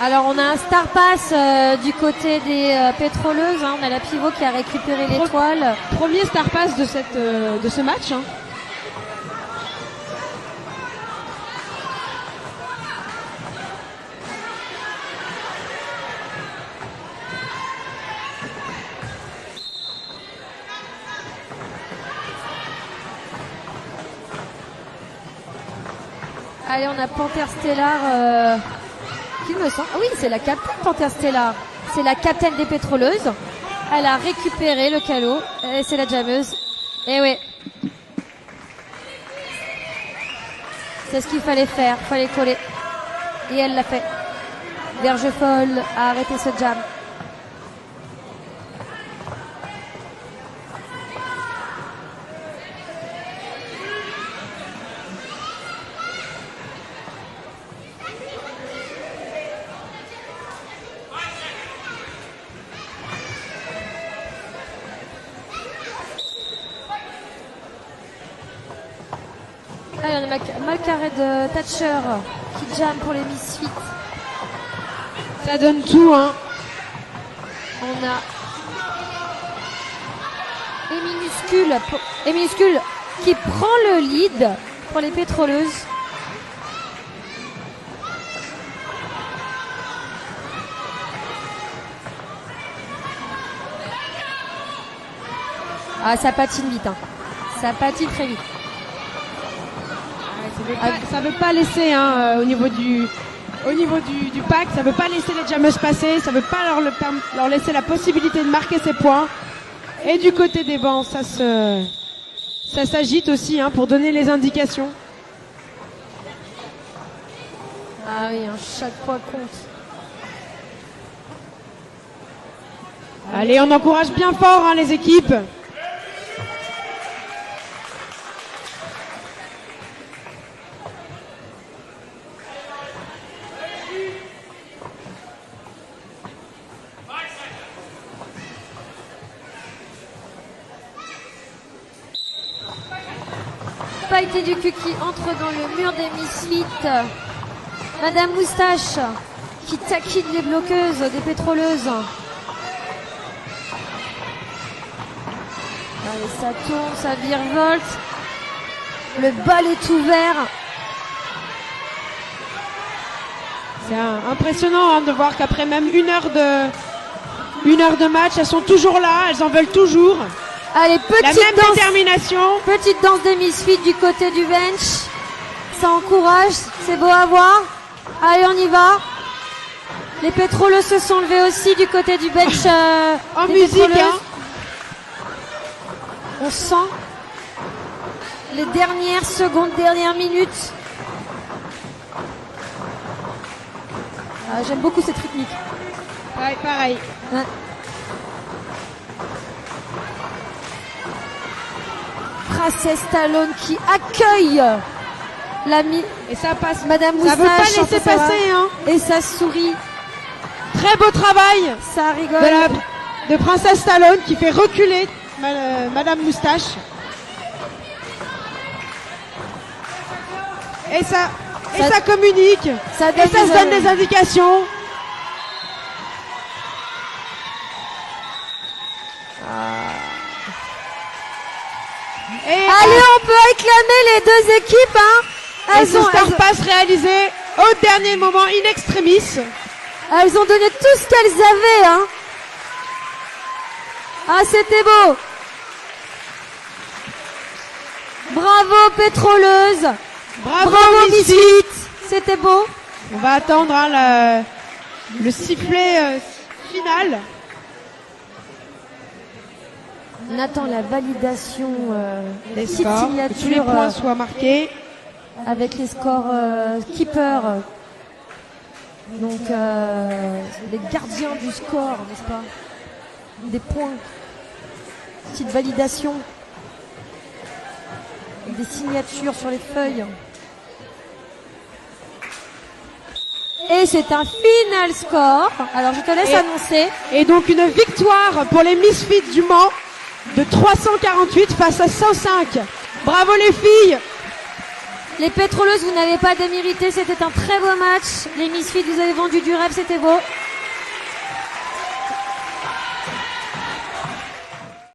Alors on a un star pass du côté des pétroleuses. Hein. On a la pivot qui a récupéré l'étoile. Premier star pass de ce match. Hein. Allez, on a Panthère Stellar qui me semble... Ah oui, c'est la capitaine Panthère Stellar. C'est la capitaine des pétroleuses. Elle a récupéré le calot. Et c'est la jammeuse. Et oui. C'est ce qu'il fallait faire. Fallait coller. Et elle l'a fait. Verge Folle a arrêté ce jam. Allez, on a Malcarré de Thatcher qui jam pour les Misfits. Ça donne tout, hein. On a Minuscule qui prend le lead pour les pétroleuses. Ah, ça patine vite, hein. Ça patine très vite. Ça veut pas laisser hein, au niveau du pack, ça veut pas laisser les jammeuses passer, ça veut pas leur laisser la possibilité de marquer ses points. Et du côté des bancs, ça s'agite aussi hein, pour donner les indications. Ah oui, hein, chaque point compte. Allez, on encourage bien fort hein, les équipes. Pailleté du cul qui entre dans le mur des Misfits. Madame Moustache qui taquine les bloqueuses des pétroleuses. Allez, ça tourne, ça virevolte. Le bal est ouvert. C'est impressionnant hein, de voir qu'après même une heure de match, elles sont toujours là, elles en veulent toujours. Allez, La même détermination. petite danse des Misfits du côté du bench. Ça encourage, c'est beau à voir. Allez, on y va. Les pétroleux se sont levés aussi du côté du bench. En des musique, pétroleuses. hein. On sent les dernières secondes, dernières minutes. Ah, j'aime beaucoup cette rythmique. Ouais, pareil. Ouais. Princess Talon qui accueille l'ami Et ça passe. Madame Ça Moustache. veut pas laisser ça va. passer, hein. Et ça sourit, Très beau travail ça rigole. de Princesse Talon qui fait reculer Madame Moustache. Et ça communique. Ça Et ça se donne des indications. Et Allez, on peut acclamer les deux équipes. Hein. et ce star pass réalisé au dernier moment in extremis. Elles ont donné tout ce qu'elles avaient. Hein. Ah, c'était beau. Bravo, pétroleuse. Bravo, Misfits. Misfits. C'était beau. On va attendre hein, le sifflet final. On attend la validation Des petite scores, que tous les signature points soient marqués. avec les scores keeper. Donc les gardiens du score, n'est-ce pas? Des points. Petite validation. Avec des signatures sur les feuilles. Et c'est un final score. Alors je te laisse annoncer. Et donc une victoire pour les Misfits du Mans de 348 face à 105. Bravo les filles. Les pétroleuses, vous n'avez pas démérité, c'était un très beau match. Les Misfits, vous avez vendu du rêve, c'était beau.